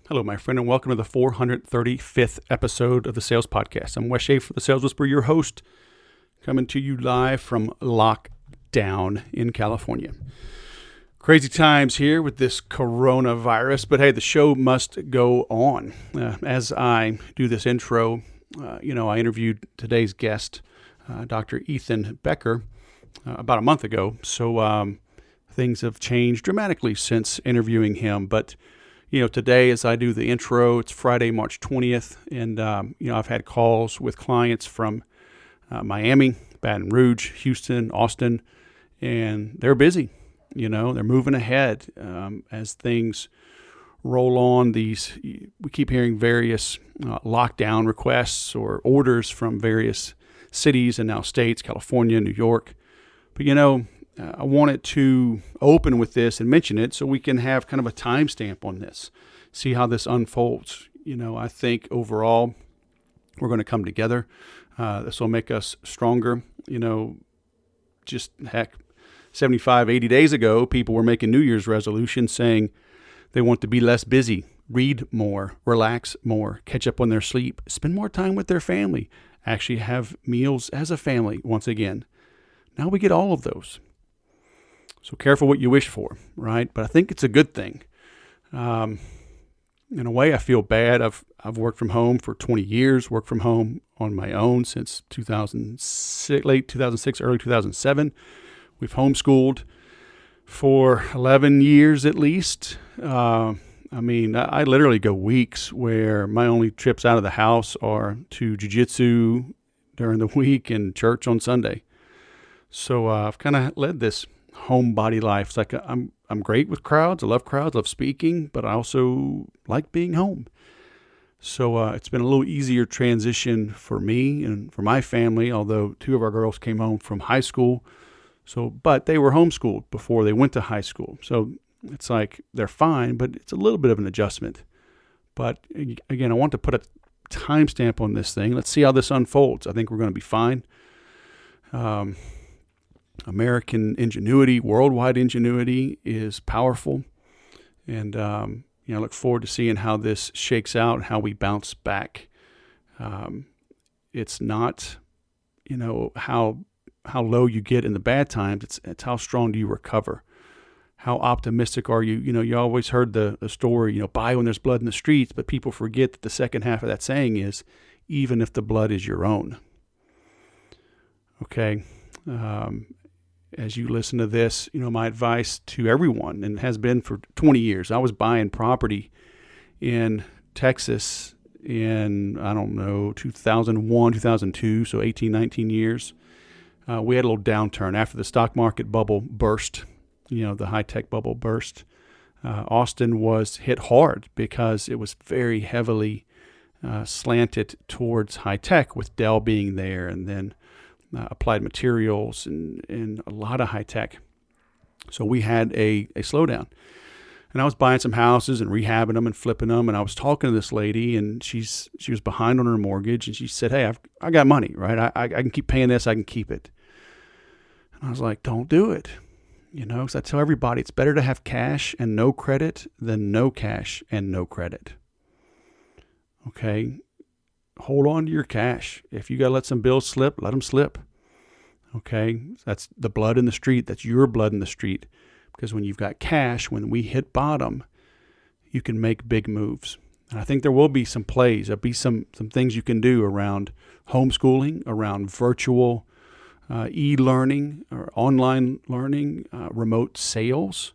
Hello, my friend, and welcome to the 435th episode of the Sales Podcast. I'm Wes Schaefer, the Sales Whisperer, your host, coming to you live from lockdown in California. Crazy times here with this coronavirus, but hey, the show must go on. As I do this intro, I interviewed today's guest, Dr. Ethan Becker, about a month ago. So things have changed dramatically since interviewing him, but today as I do the intro, it's Friday, March 20th, and, I've had calls with clients from Miami, Baton Rouge, Houston, Austin, and they're busy. They're moving ahead as things roll on. We keep hearing various lockdown requests or orders from various cities and now states, California, New York. But, I wanted to open with this and mention it so we can have kind of a timestamp on this, see how this unfolds. I think overall we're going to come together. This will make us stronger. Just heck, 75, 80 days ago, people were making New Year's resolutions saying they want to be less busy, read more, relax more, catch up on their sleep, spend more time with their family, actually have meals as a family once again. Now we get all of those. So careful what you wish for, right? But I think it's a good thing. In a way, I feel bad. I've worked from home for 20 years, worked from home on my own since 2006, late 2006, early 2007. We've homeschooled for 11 years at least. I literally go weeks where my only trips out of the house are to jiu-jitsu during the week and church on Sunday. So I've kind of led this homebody life. It's like I'm great with crowds. I love speaking, but I also like being home. So it's been a little easier transition for me and for my family, although two of our girls came home from high school. But they were homeschooled before they went to high school. So it's like they're fine, but it's a little bit of an adjustment. But again, I want to put a timestamp on this thing. Let's see how this unfolds. I think we're going to be fine. American ingenuity, worldwide ingenuity is powerful. And, I look forward to seeing how this shakes out, how we bounce back. It's not, how low you get in the bad times. It's how strong do you recover? How optimistic are you? You always heard the story, buy when there's blood in the streets, but people forget that the second half of that saying is, even if the blood is your own. Okay. As you listen to this, my advice to everyone, and has been for 20 years, I was buying property in Texas in, 2001, 2002, so 18, 19 years. We had a little downturn after the stock market bubble burst, the high-tech bubble burst. Austin was hit hard because it was very heavily slanted towards high-tech, with Dell being there, and then applied materials and a lot of high tech. So we had a slowdown, and I was buying some houses and rehabbing them and flipping them. And I was talking to this lady, and she was behind on her mortgage, and she said, "Hey, I got money, right? I can keep paying this. I can keep it." And I was like, "Don't do it." Because I tell everybody it's better to have cash and no credit than no cash and no credit. Okay. Hold on to your cash. If you got to let some bills slip, let them slip. Okay? That's the blood in the street. That's your blood in the street. Because when you've got cash, when we hit bottom, you can make big moves. And I think there will be some plays. There'll be some things you can do around homeschooling, around virtual e-learning or online learning, remote sales,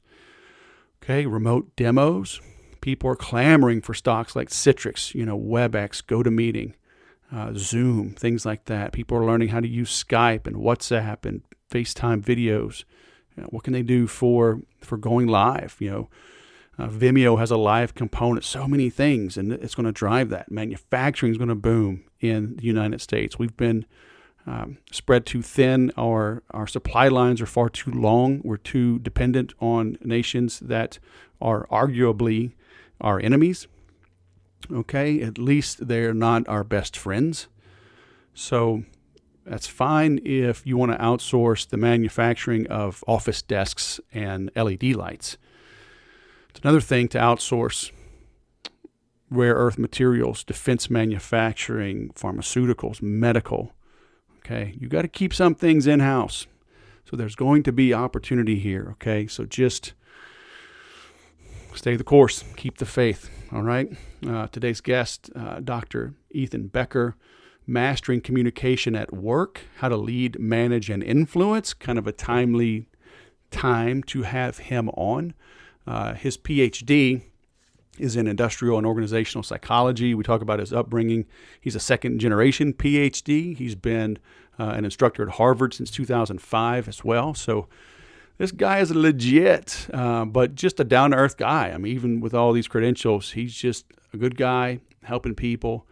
okay, remote demos. People are clamoring for stocks like Citrix, WebEx, GoToMeeting, Zoom, things like that. People are learning how to use Skype and WhatsApp and FaceTime videos. What can they do for going live? Vimeo has a live component, so many things, and it's going to drive that. Manufacturing is going to boom in the United States. We've been spread too thin. Our supply lines are far too long. We're too dependent on nations that are arguably our enemies. Okay, at least they're not our best friends. So that's fine if you want to outsource the manufacturing of office desks and LED lights. It's another thing to outsource rare earth materials, defense manufacturing, pharmaceuticals, medical. Okay, you got to keep some things in-house. So there's going to be opportunity here. Okay, so just stay the course, keep the faith. All right. Today's guest, Dr. Ethan Becker, Mastering Communication at Work, How to Lead, Manage, and Influence. Kind of a timely time to have him on. His PhD is in industrial and organizational psychology. We talk about his upbringing. He's a second-generation PhD. He's been an instructor at Harvard since 2005 as well. So this guy is legit, but just a down-to-earth guy. I mean, even with all these credentials, he's just a good guy, helping people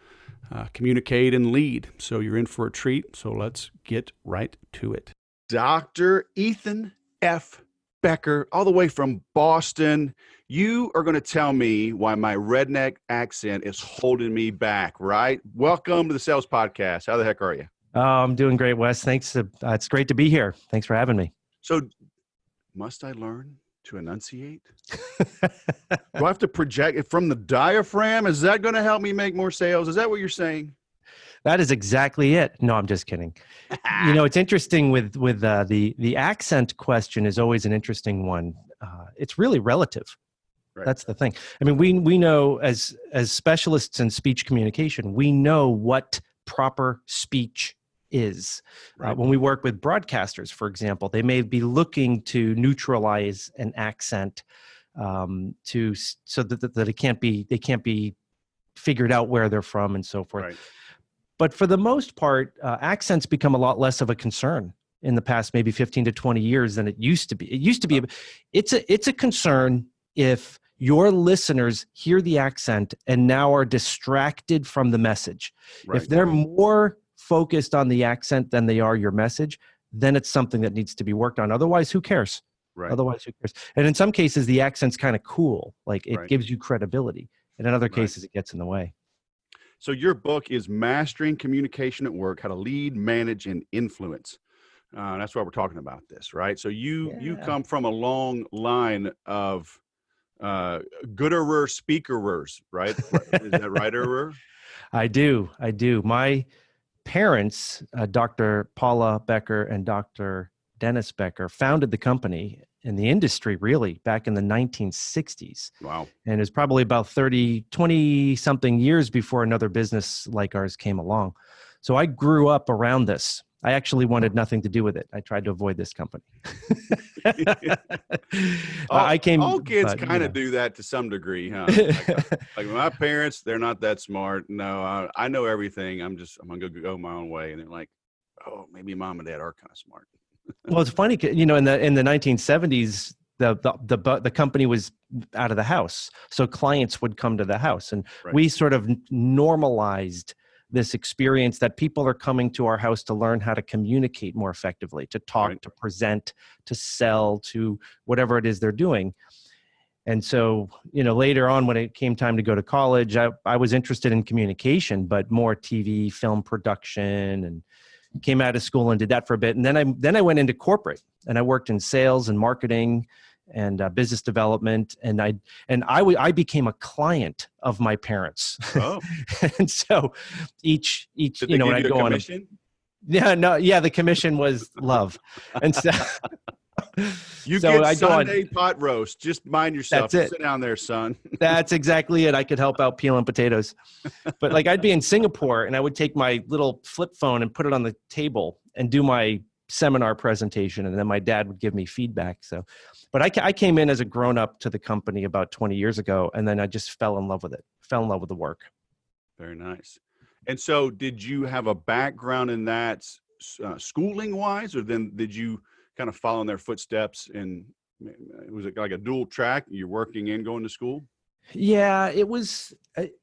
communicate and lead. So you're in for a treat. So let's get right to it. Dr. Ethan F. Becker, all the way from Boston. You are going to tell me why my redneck accent is holding me back, right? Welcome to the Sales Podcast. How the heck are you? I'm doing great, Wes. Thanks. It's great to be here. Thanks for having me. So must I learn to enunciate? Do I have to project it from the diaphragm? Is that going to help me make more sales? Is that what you're saying? That is exactly it. No, I'm just kidding. It's interesting with the accent question is always an interesting one. It's really relative. Right. That's the thing. I mean, we know as specialists in speech communication, we know what proper speech is. Right. When we work with broadcasters, for example, they may be looking to neutralize an accent so that they can't be figured out where they're from and so forth. Right. But for the most part, accents become a lot less of a concern in the past maybe 15 to 20 years than it used to be. It used to be, it's a concern if your listeners hear the accent and now are distracted from the message. Right. If they're more focused on the accent than they are your message, then it's something that needs to be worked on. Otherwise, who cares? Right. Otherwise, who cares? And in some cases, the accent's kind of cool. Like it gives you credibility. And in other cases, it gets in the way. So your book is Mastering Communication at Work, How to Lead, Manage, and Influence. That's why we're talking about this, right? So you come from a long line of gooderer speakerers, right? Is that right? I do. My parents, Dr. Paula Becker and Dr. Dennis Becker, founded the company in the industry really back in the 1960s. Wow. And it's probably about 20 something years before another business like ours came along. So I grew up around this. I actually wanted nothing to do with it. I tried to avoid this company. All kids kind of do that to some degree, huh? Like my parents, they're not that smart. No, I know everything. I'm going to go my own way. And they're like, oh, maybe mom and dad are kind of smart. Well, it's funny, in the 1970s, the company was out of the house, so clients would come to the house, and we sort of normalized this experience that people are coming to our house to learn how to communicate more effectively, to talk, to present, to sell, to whatever it is they're doing. And so, later on when it came time to go to college, I was interested in communication, but more TV, film production, and came out of school and did that for a bit. And then I went into corporate and I worked in sales and marketing and business development. And I became a client of my parents. Oh. And so each Did they when give I you go a on commission? the commission was love. And so you get Sunday pot roast. Just mind yourself. That's it. Sit down there, son. That's exactly it. I could help out peeling potatoes. But I'd be in Singapore and I would take my little flip phone and put it on the table and do my seminar presentation. And then my dad would give me feedback. But I came in as a grown-up to the company about 20 years ago. And then I just fell in love with it. Fell in love with the work. Very nice. And so did you have a background in that schooling wise, or then did you kind of follow in their footsteps, and was it like a dual track? You're working and going to school? Yeah, it was,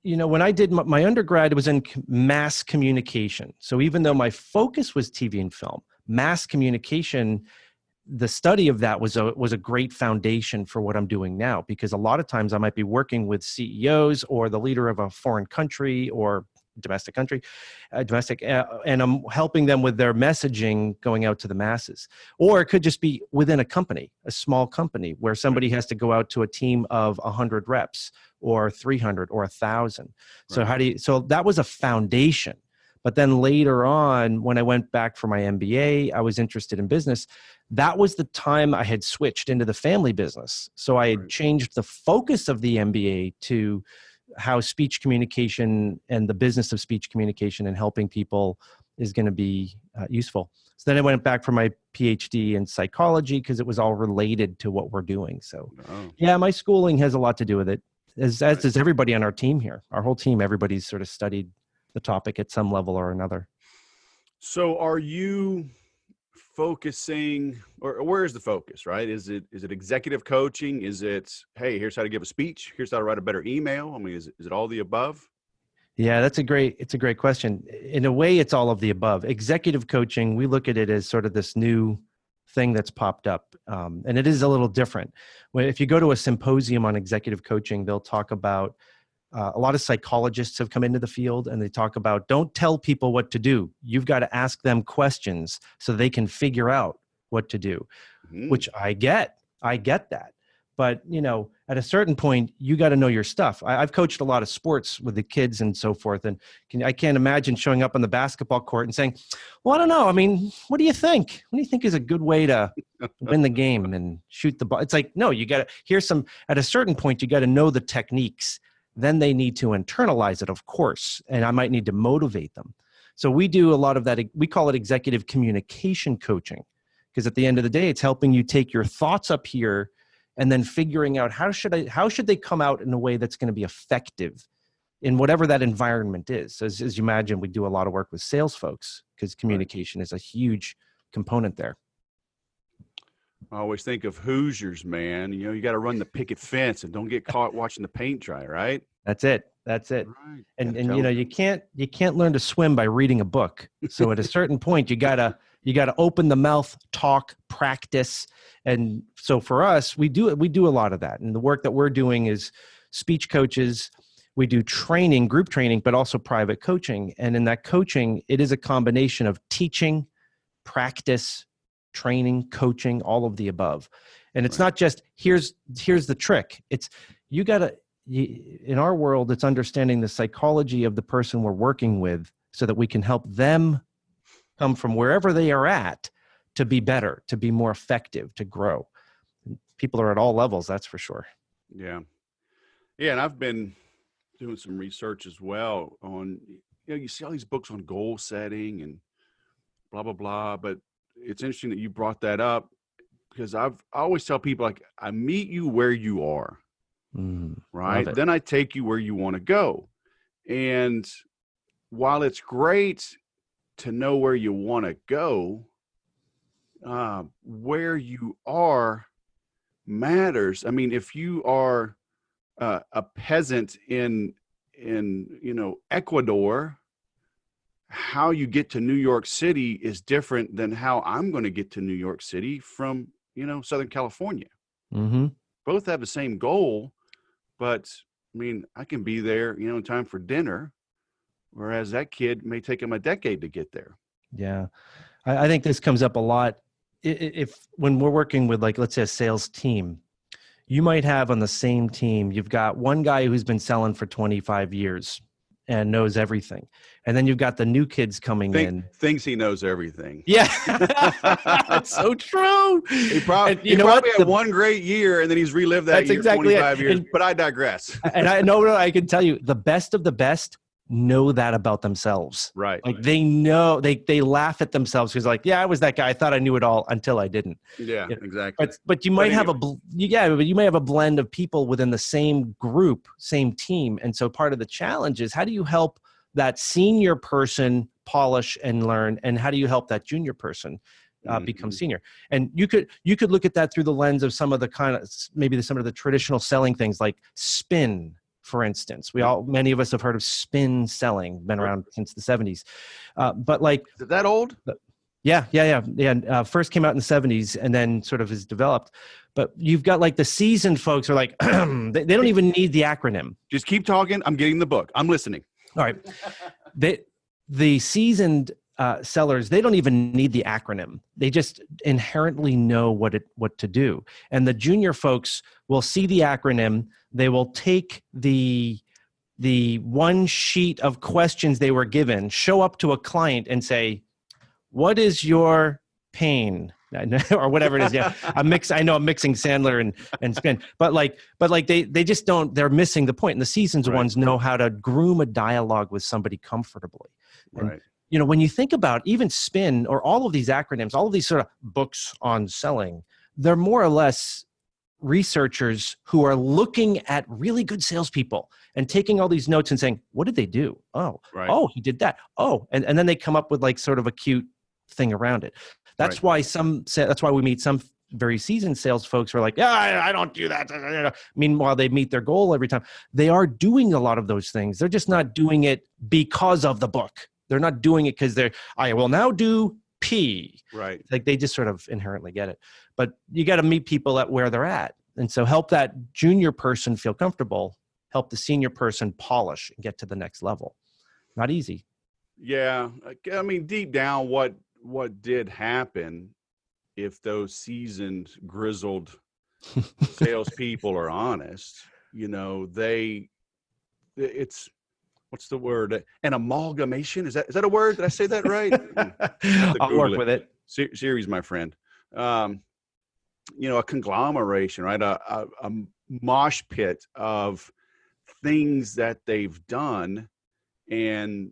when I did my undergrad, it was in mass communication. So even though my focus was TV and film, mass communication, the study of that was a great foundation for what I'm doing now, because a lot of times I might be working with CEOs or the leader of a foreign country or and I'm helping them with their messaging going out to the masses. Or it could just be within a company, a small company, where somebody has to go out to a team of 100 reps or 300 or 1,000. So so that was a foundation. But then later on, when I went back for my MBA, I was interested in business. That was the time I had switched into the family business. So I had changed the focus of the MBA to how speech communication and the business of speech communication and helping people is going to be useful. So then I went back for my PhD in psychology because it was all related to what we're doing. So yeah, my schooling has a lot to do with it, as does everybody on our team here. Our whole team, everybody's sort of studied the topic at some level or another. So are you focusing, or where is the focus, right? Is it executive coaching? Is it, hey, here's how to give a speech. Here's how to write a better email. I mean, is it all the above? Yeah, it's a great question. In a way, it's all of the above. Executive coaching, we look at it as sort of this new thing that's popped up. And it is a little different. If you go to a symposium on executive coaching, they'll talk about a lot of psychologists have come into the field and they talk about, don't tell people what to do. You've got to ask them questions so they can figure out what to do, which I get that. But, at a certain point, you got to know your stuff. I've coached a lot of sports with the kids and so forth. And I can't imagine showing up on the basketball court and saying, well, I don't know. I mean, what do you think? What do you think is a good way to win the game and shoot the ball? It's like, no, you got to, at a certain point, you got to know the techniques. Then they need to internalize it, of course, and I might need to motivate them. So we do a lot of that. We call it executive communication coaching, because at the end of the day, it's helping you take your thoughts up here and then figuring out how should they come out in a way that's going to be effective in whatever that environment is. So as you imagine, we do a lot of work with sales folks because communication is a huge component there. I always think of Hoosiers, man. You got to run the picket fence and don't get caught watching the paint dry, right? That's it. Right. And you can't learn to swim by reading a book. So at a certain point, you gotta open the mouth, talk, practice. And so for us, we do a lot of that. And the work that we're doing is speech coaches. We do training, group training, but also private coaching. And in that coaching, it is a combination of teaching, practice, training, coaching, all of the above. And it's not just here's the trick. It's in our world, it's understanding the psychology of the person we're working with so that we can help them come from wherever they are at to be better, to be more effective, to grow. People are at all levels, that's for sure. Yeah. Yeah. And I've been doing some research as well on, you see all these books on goal setting and blah, blah, blah. But it's interesting that you brought that up because I always tell people, like, I meet you where you are, right? Then I take you where you want to go. And while it's great to know where you want to go, where you are matters. I mean, if you are a peasant in Ecuador, how you get to New York City is different than how I'm going to get to New York City from, Southern California. Mm-hmm. Both have the same goal, but I mean, I can be there, in time for dinner, whereas that kid may take him a decade to get there. Yeah. I think this comes up a lot. When we're working with, like, let's say a sales team, you might have on the same team, you've got one guy who's been selling for 25 years and knows everything. And then you've got the new kids coming in. Thinks he knows everything. Yeah. That's so true. He probably had one great year and then he's relived that year exactly 25 years. But I digress. And I can tell you, the best of the best know that about themselves. Right. Like they know, they laugh at themselves because, like, yeah, I was that guy. I thought I knew it all until I didn't. Yeah, exactly. But you might have you may have a blend of people within the same group, same team. And so part of the challenge is, how do you help that senior person polish and learn? And how do you help that junior person become senior? And you could look at that through the lens of some of the traditional selling things like spin. For instance, many of us have heard of spin selling, been around since the 70s. But like, is that old? Yeah. First came out in the 70s and then sort of has developed. But you've got like the seasoned folks are like, they don't even need the acronym. Just keep talking. I'm getting the book. I'm listening. All right. The seasoned sellers, they don't even need the acronym. They just inherently know what to do. And the junior folks will see the acronym. They will take the one sheet of questions they were given, show up to a client and say, "What is your pain?" or whatever it is. Yeah, I know I'm mixing Sandler and Spin, but they just don't. They're missing the point. And the seasoned ones know how to groom a dialogue with somebody comfortably. And, when you think about even Spin or all of these acronyms, all of these sort of books on selling, they're more or less researchers who are looking at really good salespeople and taking all these notes and saying, "What did they do? Oh, he did that. Oh," and then they come up with like sort of a cute thing around it. That's why that's why we meet some very seasoned sales folks who are like, "Yeah, I don't do that." Meanwhile, they meet their goal every time. They are doing a lot of those things. They're just not doing it because of the book. They're not doing it because I will now do P. Right. Like they just sort of inherently get it. But you got to meet people at where they're at. And so help that junior person feel comfortable, help the senior person polish and get to the next level. Not easy. Yeah. I mean, deep down, what did happen, if those seasoned, grizzled salespeople are honest, it's, what's the word? An amalgamation? Is that a word? Did I say that right? I'll work with it. Series, my friend. A conglomeration, right? A mosh pit of things that they've done. And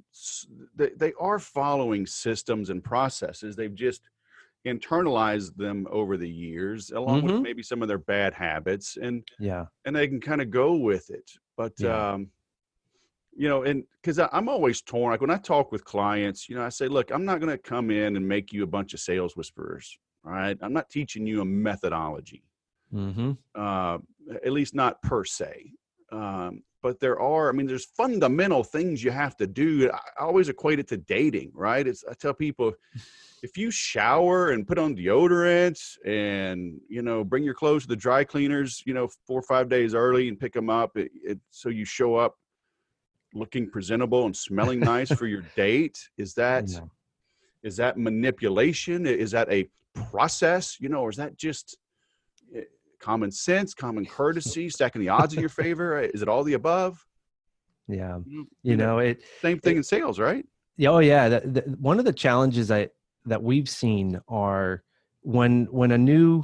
they are following systems and processes. They've just internalized them over the years, along with maybe some of their bad habits, and they can kind of go with it. But and because I'm always torn. Like when I talk with clients, I say, look, I'm not going to come in and make you a bunch of sales whisperers. All right, I'm not teaching you a methodology, at least not per se. But there's fundamental things you have to do. I always equate it to dating, right? I tell people, if you shower and put on deodorant and, bring your clothes to the dry cleaners, 4 or 5 days early and pick them up, so you show up looking presentable and smelling nice for your date. Is that manipulation? Is that a process, or is that just common sense, common courtesy, stacking the odds in your favor? Is it all the above? Yeah. Same thing in sales, right? Oh yeah. One of the challenges that we've seen are when a new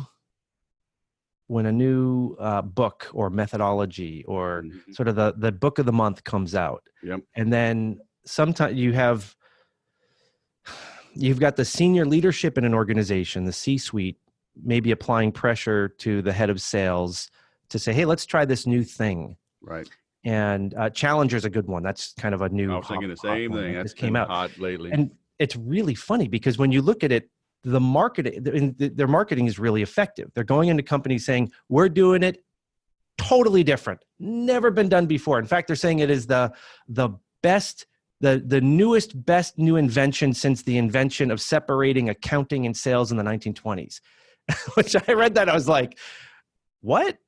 book or methodology or sort of the book of the month comes out. Yep. And then sometimes you've got the senior leadership in an organization, the C-suite, maybe applying pressure to the head of sales to say, "Hey, let's try this new thing." Right. And Challenger's a good one. That's kind of a new. I was thinking the same thing. That's came out hot lately. And it's really funny because when you look at it, their marketing is really effective. They're going into companies saying, "We're doing it totally different, never been done before." In fact, they're saying it is the best, the newest, best new invention since the invention of separating accounting and sales in the 1920s. Which I read that, I was like, what?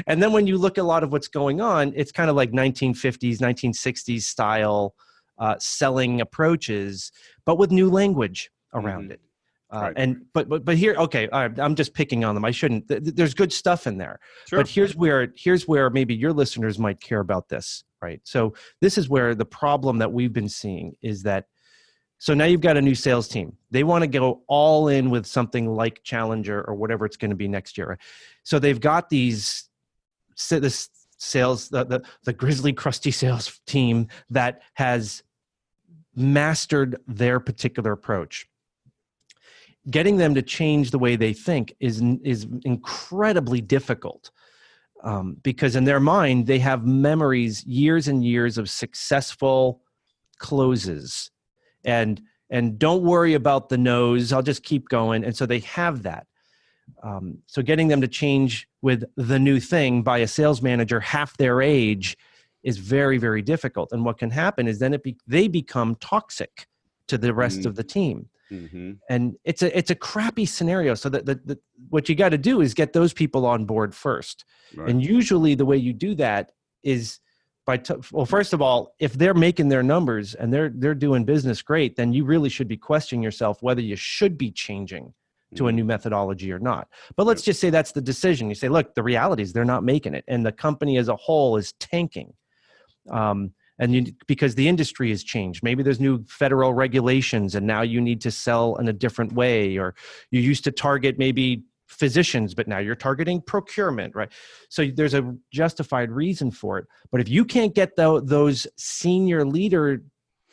And then when you look at a lot of what's going on, it's kind of like 1950s, 1960s style selling approaches, but with new language around it. But here, okay, all right, I'm just picking on them. I shouldn't. There's good stuff in there. Sure. But here's where maybe your listeners might care about this, right? So this is where the problem that we've been seeing is that. So now you've got a new sales team. They want to go all in with something like Challenger or whatever it's going to be next year. So they've got this sales, the grizzly, crusty sales team that has mastered their particular approach. Getting them to change the way they think is incredibly difficult because in their mind, they have memories, years and years of successful closes. And don't worry about the no's. I'll just keep going. And so they have that. So getting them to change with the new thing by a sales manager half their age is very, very difficult. And what can happen is then they become toxic to the rest of the team. Mm-hmm. And it's a crappy scenario. So that what you got to do is get those people on board first. Right. And usually the way you do that is Well, first of all, if they're making their numbers and they're doing business great, then you really should be questioning yourself whether you should be changing to a new methodology or not. But let's just say that's the decision. You say, look, the reality is they're not making it, and the company as a whole is tanking. Because the industry has changed. Maybe there's new federal regulations, and now you need to sell in a different way, or you used to target maybe physicians, but now you're targeting procurement, right? So there's a justified reason for it. But if you can't get those senior leader,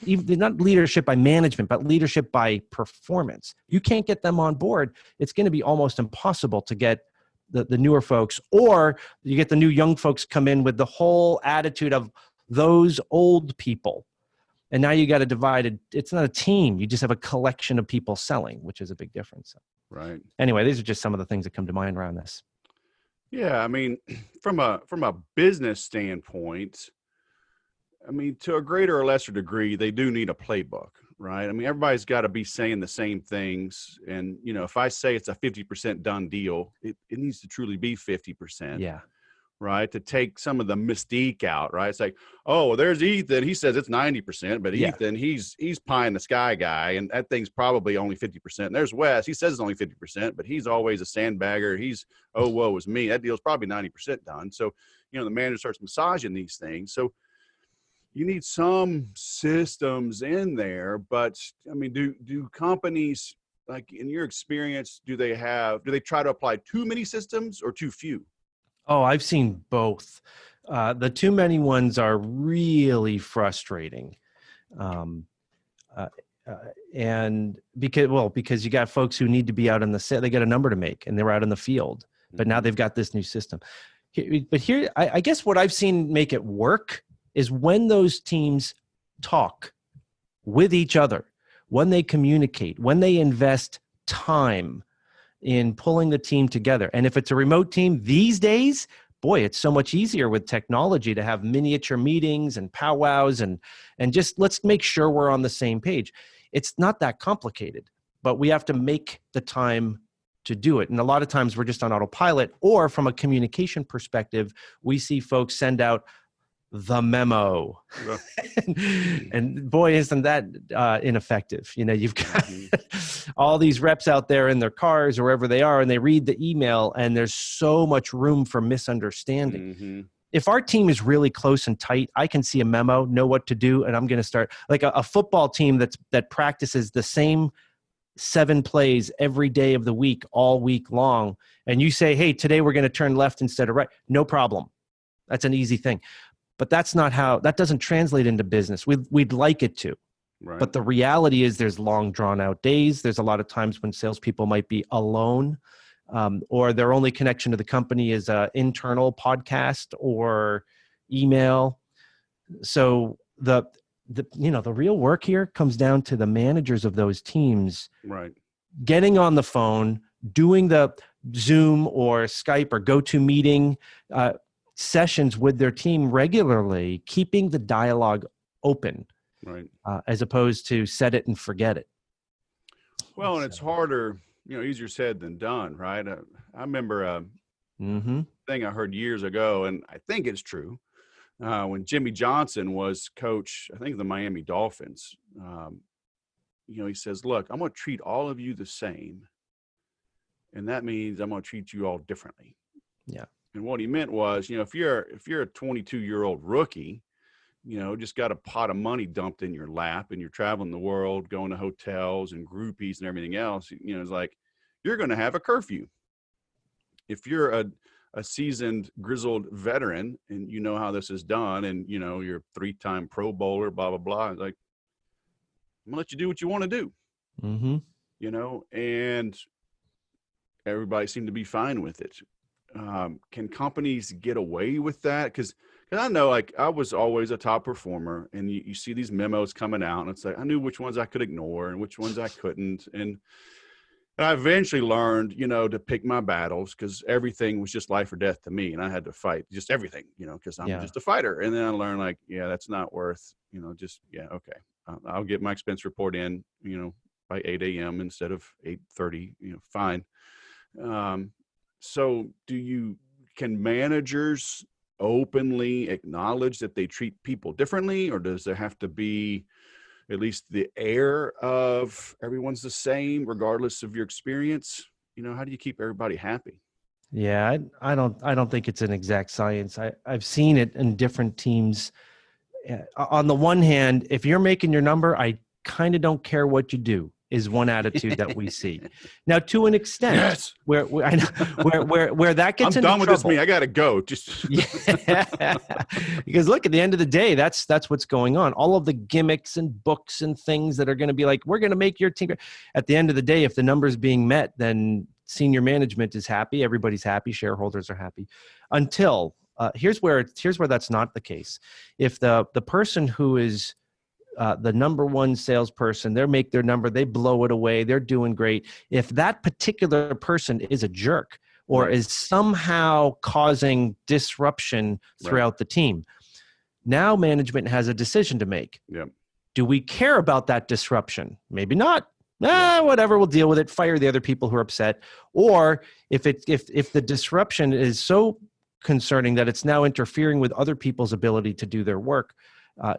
even not leadership by management, but leadership by performance, you can't get them on board, it's going to be almost impossible to get the newer folks, or you get the new young folks come in with the whole attitude of those old people. And now you got to divide it. It's not a team. You just have a collection of people selling, which is a big difference. Right. Anyway, these are just some of the things that come to mind around this. Yeah. I mean, from a business standpoint, I mean, to a greater or lesser degree, they do need a playbook, right? I mean, everybody's got to be saying the same things. And, you know, if I say it's a 50% done deal, it needs to truly be 50%. Yeah. Right. To take some of the mystique out. Right. It's like, oh, well, there's Ethan. He says it's 90%, but Ethan, he's pie in the sky guy. And that thing's probably only 50%. And there's Wes. He says it's only 50%, but he's always a sandbagger. He's, oh, woe is me. That deal's probably 90% done. So, you know, the manager starts massaging these things. So you need some systems in there, but I mean, do companies, like in your experience, do they try to apply too many systems or too few? Oh, I've seen both. The too many ones are really frustrating. And because you got folks who need to be out in the set, they got a number to make and they're out in the field, but now they've got this new system. But here, I guess what I've seen make it work is when those teams talk with each other, when they communicate, when they invest time in pulling the team together. And if it's a remote team these days, boy, it's so much easier with technology to have miniature meetings and powwows and just let's make sure we're on the same page. It's not that complicated, but we have to make the time to do it. And a lot of times we're just on autopilot, or from a communication perspective, we see folks send out the memo. And boy, isn't that ineffective. You know, you've got all these reps out there in their cars or wherever they are, and they read the email, and there's so much room for misunderstanding. If our team is really close and tight, I can see a memo, know what to do, and I'm going to start like a football team that practices the same 7 plays every day of the week, all week long. And you say, hey, today we're going to turn left instead of right. No problem. That's an easy thing. But that's not how, that doesn't translate into business. We'd like it to. Right. But the reality is there's long drawn out days. There's a lot of times when salespeople might be alone, or their only connection to the company is an internal podcast or email. So the real work here comes down to the managers of those teams, right, getting on the phone, doing the Zoom or Skype or GoToMeeting sessions with their team regularly, keeping the dialogue open, right, as opposed to set it and forget it. Well, and it's harder, easier said than done, right? I remember a thing I heard years ago, and I think it's true. When Jimmy Johnson was coach, I think of the Miami Dolphins, he says, look, I'm going to treat all of you the same. And that means I'm going to treat you all differently. Yeah. And what he meant was, if you're a 22-year-old rookie, just got a pot of money dumped in your lap and you're traveling the world, going to hotels and groupies and everything else, it's like, you're going to have a curfew. If you're a seasoned, grizzled veteran and you know how this is done and, you're a 3-time Pro Bowler, blah, blah, blah. It's like, I'm going to let you do what you want to do, and everybody seemed to be fine with it. Can companies get away with that? Because I know, I was always a top performer, and you see these memos coming out, and it's like, I knew which ones I could ignore and which ones I couldn't. And I eventually learned, to pick my battles, because everything was just life or death to me. And I had to fight just everything, because I'm just a fighter. And then I learned, that's not worth, okay. I'll get my expense report in, by 8 a.m. instead of 8:30, fine. So can managers openly acknowledge that they treat people differently, or does there have to be at least the air of everyone's the same regardless of your experience? How do you keep everybody happy? Yeah, I don't think it's an exact science. I've seen it in different teams. On the one hand, if you're making your number, I kind of don't care what you do, is one attitude that we see. Now, to an extent, yes, where I know where that gets I'm into done with trouble. this meeting. I got to go. Just Yeah. Because look, at the end of the day, that's what's going on. All of the gimmicks and books and things that are going to be like, we're going to make your team. At the end of the day, if the number's being met, then senior management is happy, everybody's happy, shareholders are happy. Until here's where that's not the case. If the person who is the number one salesperson, they make their number, they blow it away, they're doing great. If that particular person is a jerk or is somehow causing disruption throughout the team, now management has a decision to make. Yep. Do we care about that disruption? Maybe not. Whatever, we'll deal with it. Fire the other people who are upset. Or if the disruption is so concerning that it's now interfering with other people's ability to do their work,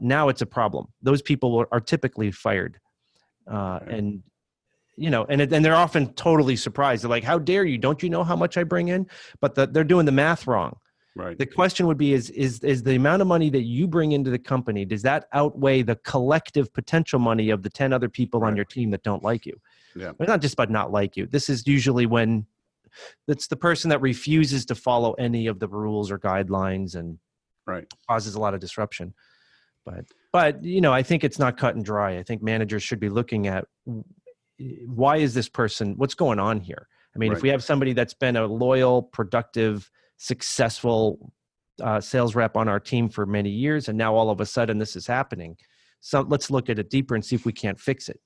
now it's a problem. Those people are typically fired, and they're often totally surprised. They're like, "How dare you? Don't you know how much I bring in?" But they're doing the math wrong. Right. The question would be: is the amount of money that you bring into the company, does that outweigh the collective potential money of the 10 other people on your team that don't like you? Yeah. It's not just about not like you. This is usually when it's the person that refuses to follow any of the rules or guidelines and causes a lot of disruption. But I think it's not cut and dry. I think managers should be looking at, why is this person, what's going on here? I mean, if we have somebody that's been a loyal, productive, successful sales rep on our team for many years, and now all of a sudden this is happening, so let's look at it deeper and see if we can't fix it.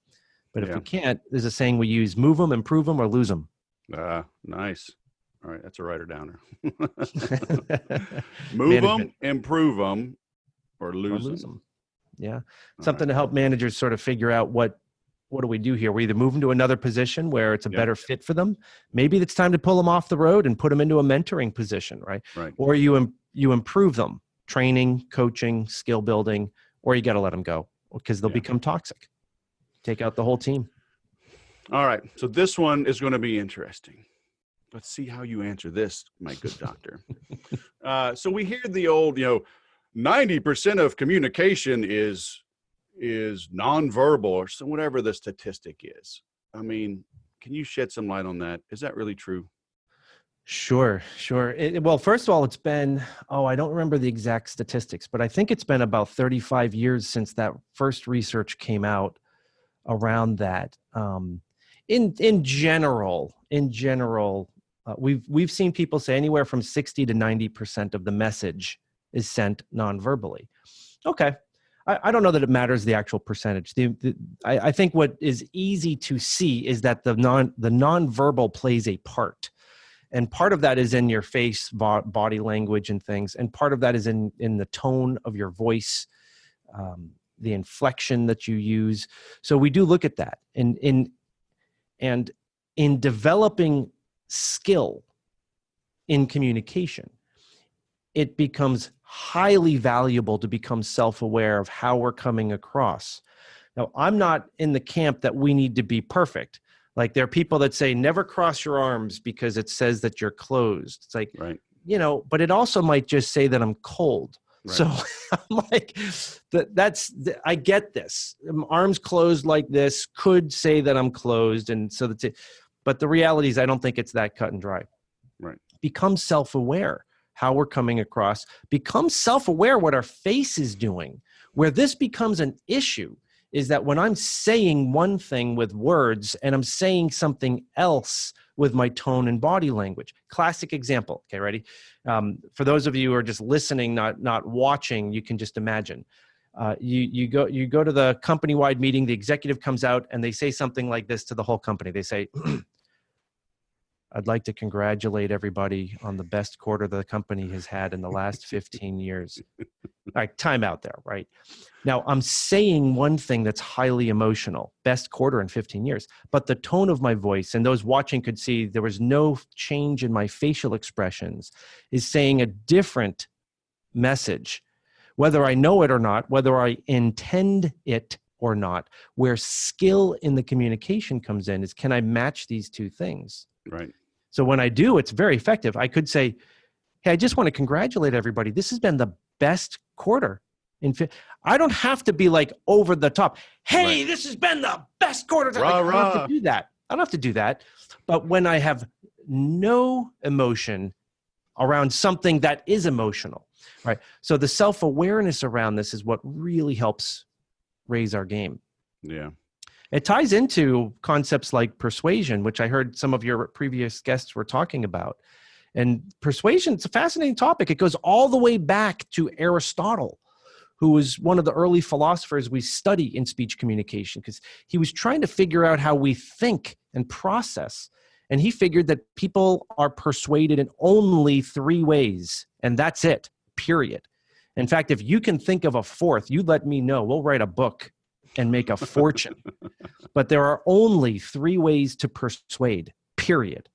But if we can't, there's a saying we use: move them, improve them, or lose them. Nice. All right, that's a writer downer. Move them, improve them, or lose them. Yeah, something to help managers sort of figure out what do we do here. We either move them to another position where it's a better fit for them. Maybe it's time to pull them off the road and put them into a mentoring position, right? Or you improve them, training, coaching, skill building, or you got to let them go because they'll become toxic. Take out the whole team. All right, so this one is going to be interesting. Let's see how you answer this, my good doctor. So we hear the old, 90% of communication is nonverbal, or so whatever the statistic is. I mean, can you shed some light on that? Is that really true? Sure. Well, first of all, it's been, I don't remember the exact statistics, but I think it's been about 35 years since that first research came out around that. In general, we've seen people say anywhere from 60 to 90% of the message is sent non-verbally. Okay. I don't know that it matters the actual percentage. I think what is easy to see is that the non-verbal plays a part. And part of that is in your face, body language and things. And part of that is in the tone of your voice, the inflection that you use. So we do look at that. And in developing skill in communication, it becomes highly valuable to become self-aware of how we're coming across. Now, I'm not in the camp that we need to be perfect. Like, there are people that say, never cross your arms because it says that you're closed. It's like, but it also might just say that I'm cold. Right. So I'm like, I get this. Arms closed like this could say that I'm closed. And so that's it. But the reality is, I don't think it's that cut and dry. Right. Become self-aware how we're coming across. Become self-aware what our face is doing. Where this becomes an issue is that when I'm saying one thing with words and I'm saying something else with my tone and body language. Classic example. Okay, ready? For those of you who are just listening, not watching, you can just imagine. You go to the company-wide meeting, the executive comes out and they say something like this to the whole company. They say, I'd like to congratulate everybody on the best quarter the company has had in the last 15 years. All right, time out there, right? Now, I'm saying one thing that's highly emotional, best quarter in 15 years, but the tone of my voice, and those watching could see there was no change in my facial expressions, is saying a different message, whether I know it or not, whether I intend it or not. Where skill in the communication comes in is, can I match these two things? Right. So when I do, it's very effective. I could say, hey, I just want to congratulate everybody. This has been the best quarter. I don't have to be like over the top. Hey, This has been the best quarter. I don't have to do that. I don't have to do that. But when I have no emotion around something that is emotional, right? So the self-awareness around this is what really helps raise our game. Yeah. It ties into concepts like persuasion, which I heard some of your previous guests were talking about. And persuasion, it's a fascinating topic. It goes all the way back to Aristotle, who was one of the early philosophers we study in speech communication, because he was trying to figure out how we think and process. And he figured that people are persuaded in only 3 ways, and that's it, period. In fact, if you can think of a fourth, you let me know. We'll write a book and make a fortune. But there are only 3 ways to persuade, period.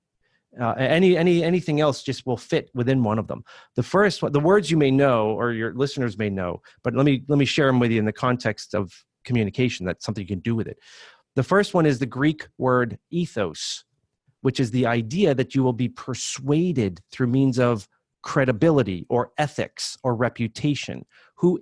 Anything else just will fit within one of them. The first one, the words you may know or your listeners may know, but let me share them with you in the context of communication. That's something you can do with it. The first one is the Greek word ethos, which is the idea that you will be persuaded through means of credibility or ethics or reputation. Who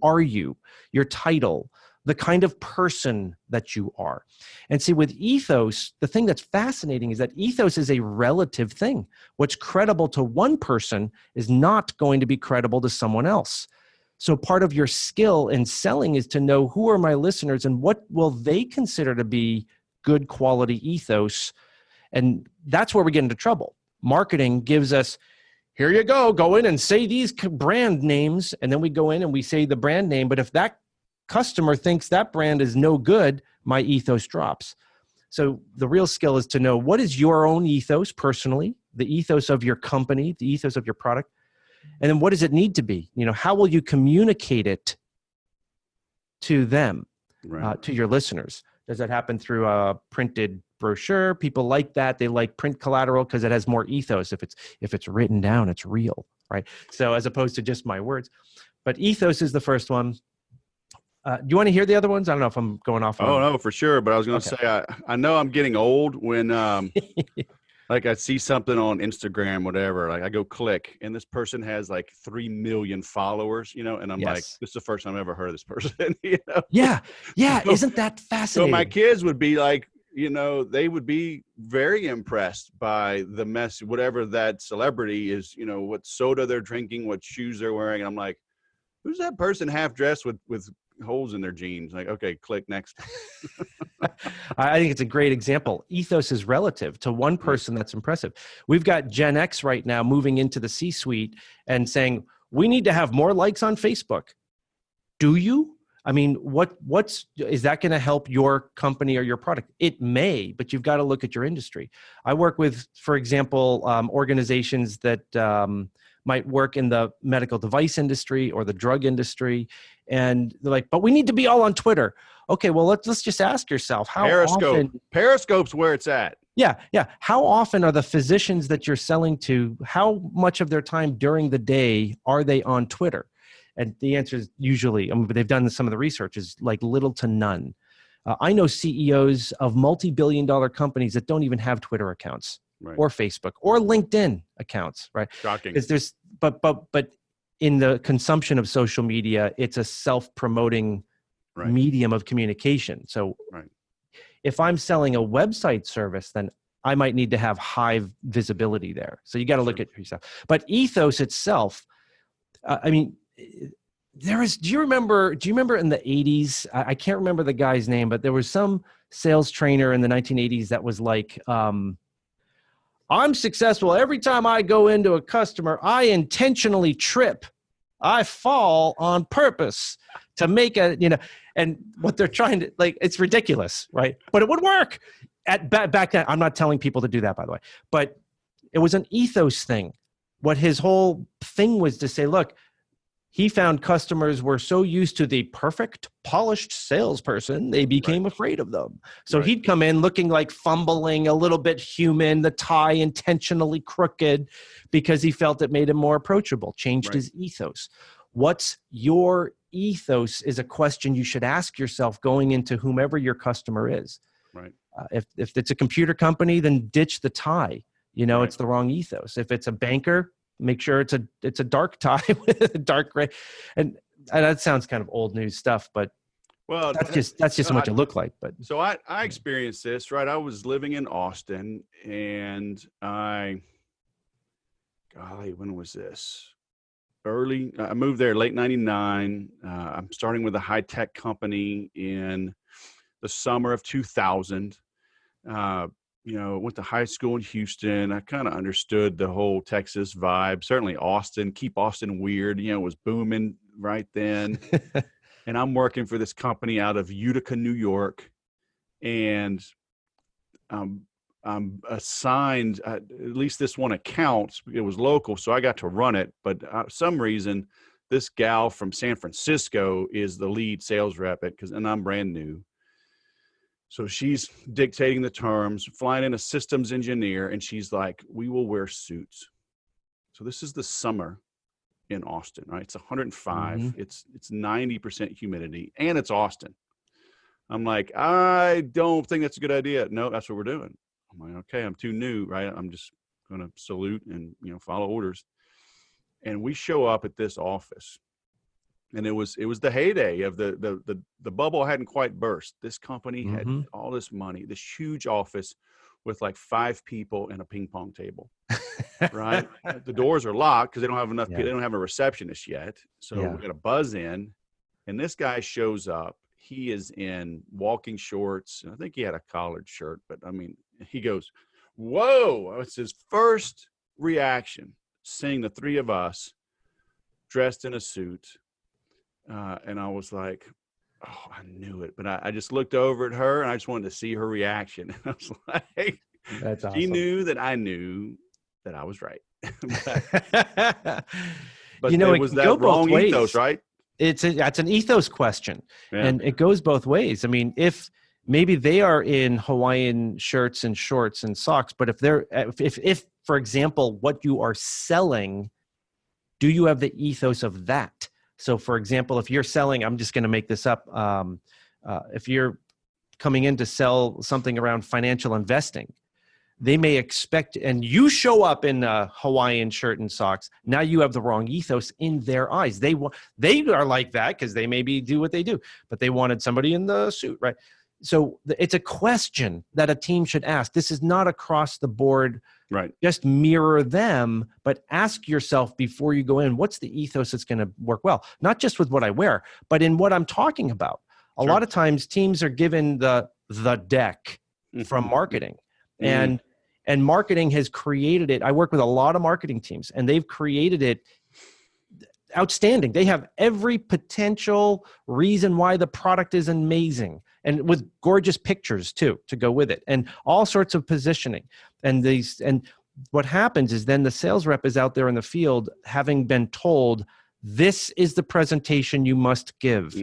are you? Your title, the kind of person that you are. And see, with ethos, the thing that's fascinating is that ethos is a relative thing. What's credible to one person is not going to be credible to someone else. So part of your skill in selling is to know, who are my listeners and what will they consider to be good quality ethos. And that's where we get into trouble. Marketing gives us, here you go in and say these brand names. And then we go in and we say the brand name. But if that customer thinks that brand is no good, my ethos drops. So the real skill is to know, what is your own ethos personally, the ethos of your company, the ethos of your product, and then what does it need to be? How will you communicate it to them, to your listeners? Does that happen through a printed brochure? People like that. They like print collateral because it has more ethos. If it's written down, it's real, right? So as opposed to just my words. But ethos is the first one. Do you want to hear the other ones? I don't know if I'm going off. Oh, no, for sure. But I was going to say, I know I'm getting old when, like, I see something on Instagram, whatever, like I go click and this person has like 3 million followers, and I'm like, this is the first time I've ever heard of this person. Yeah. So, isn't that fascinating? So my kids would be like, they would be very impressed by the mess, whatever that celebrity is, what soda they're drinking, what shoes they're wearing. And I'm like, who's that person half dressed with holes in their jeans? Like, okay, click next. I think it's a great example. Ethos is relative. To one person, that's impressive. We've got Gen X right now moving into the C-suite and saying, we need to have more likes on Facebook. Do you? I mean, is that going to help your company or your product? It may, but you've got to look at your industry. I work with, for example, organizations that might work in the medical device industry or the drug industry. And they're like, but we need to be all on Twitter. Okay, well, let's just ask yourself, how often... Periscope's where it's at. Yeah. How often are the physicians that you're selling to, how much of their time during the day are they on Twitter? And the answer is usually, they've done some of the research, is like little to none. I know CEOs of multi-billion-dollar companies that don't even have Twitter accounts. Right. Or Facebook or LinkedIn accounts, right? Shocking. Because but in the consumption of social media, it's a self-promoting medium of communication. So if I'm selling a website service, then I might need to have high visibility there. So you got to look at yourself. But ethos itself, do you remember in the 80s, I can't remember the guy's name, but there was some sales trainer in the 1980s that was like, I'm successful. Every time I go into a customer, I intentionally trip. I fall on purpose to make and what they're trying to, like, it's ridiculous, right? But it would work. Back then, I'm not telling people to do that, by the way, but it was an ethos thing. What his whole thing was to say, look, he found customers were so used to the perfect, polished salesperson, they became afraid of them. So he'd come in looking like fumbling, a little bit human, the tie intentionally crooked, because he felt it made him more approachable, changed his ethos. What's your ethos is a question you should ask yourself going into whomever your customer is. Right. If it's a computer company, then ditch the tie. It's the wrong ethos. If it's a banker, make sure it's a dark tie with a dark gray. And that sounds kind of old news stuff, but that's just what you look like. But so I experienced this, right? I was living in Austin, and when was this? I moved there late 99. I'm starting with a high tech company in the summer of 2000. Went to high school in Houston. I kind of understood the whole Texas vibe. Certainly Austin, keep Austin weird, was booming right then. And I'm working for this company out of Utica, New York. And I'm assigned at least this one account. It was local, so I got to run it. But for some reason, this gal from San Francisco is the lead sales rep and I'm brand new. So she's dictating the terms, flying in a systems engineer, and she's like, we will wear suits. So this is the summer in Austin, right? It's 105. Mm-hmm. It's 90% humidity, and it's Austin. I'm like, I don't think that's a good idea. No, that's what we're doing. I'm like, okay, I'm too new, right? I'm just going to salute and, follow orders. And we show up at this office. And it was the heyday of the bubble hadn't quite burst. This company had all this money, this huge office with like 5 people and a ping pong table, right? The doors are locked because they don't have enough. They don't have a receptionist yet. So we got to buzz in, and this guy shows up. He is in walking shorts, and I think he had a collared shirt. But I mean, he goes, "Whoa!" It's his first reaction, seeing the 3 of us dressed in a suit. And I was like, oh, I knew it. But I just looked over at her, and I just wanted to see her reaction. And I was like, that's awesome. She knew that I knew that I was right. but it was that wrong ethos, right? That's an ethos question. Yeah. And it goes both ways. I mean, if maybe they are in Hawaiian shirts and shorts and socks, but if for example, what you are selling, do you have the ethos of that? So, for example, if you're selling, I'm just going to make this up. If you're coming in to sell something around financial investing, they may expect, and you show up in a Hawaiian shirt and socks. Now you have the wrong ethos in their eyes. They are like that because they maybe do what they do, but they wanted somebody in the suit, right? So it's a question that a team should ask. This is not across the board. Right. Just mirror them, but ask yourself before you go in, what's the ethos that's going to work well? Not just with what I wear, but in what I'm talking about. A lot of times teams are given the deck from marketing. And marketing has created it. I work with a lot of marketing teams, and they've created it outstanding. They have every potential reason why the product is amazing, and with gorgeous pictures too to go with it, and all sorts of positioning. And what happens is then the sales rep is out there in the field having been told, this is the presentation you must give.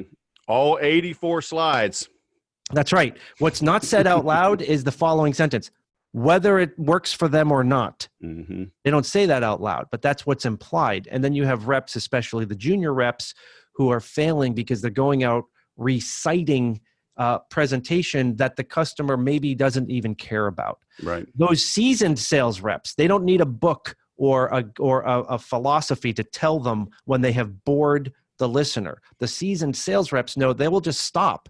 All 84 slides. That's right. What's not said out loud is the following sentence: whether it works for them or not. Mm-hmm. They don't say that out loud, but that's what's implied. And then you have reps, especially the junior reps, who are failing because they're going out reciting presentation that the customer maybe doesn't even care about. Right. Those seasoned sales reps, they don't need a book or a philosophy to tell them when they have bored the listener. The seasoned sales reps know they will just stop.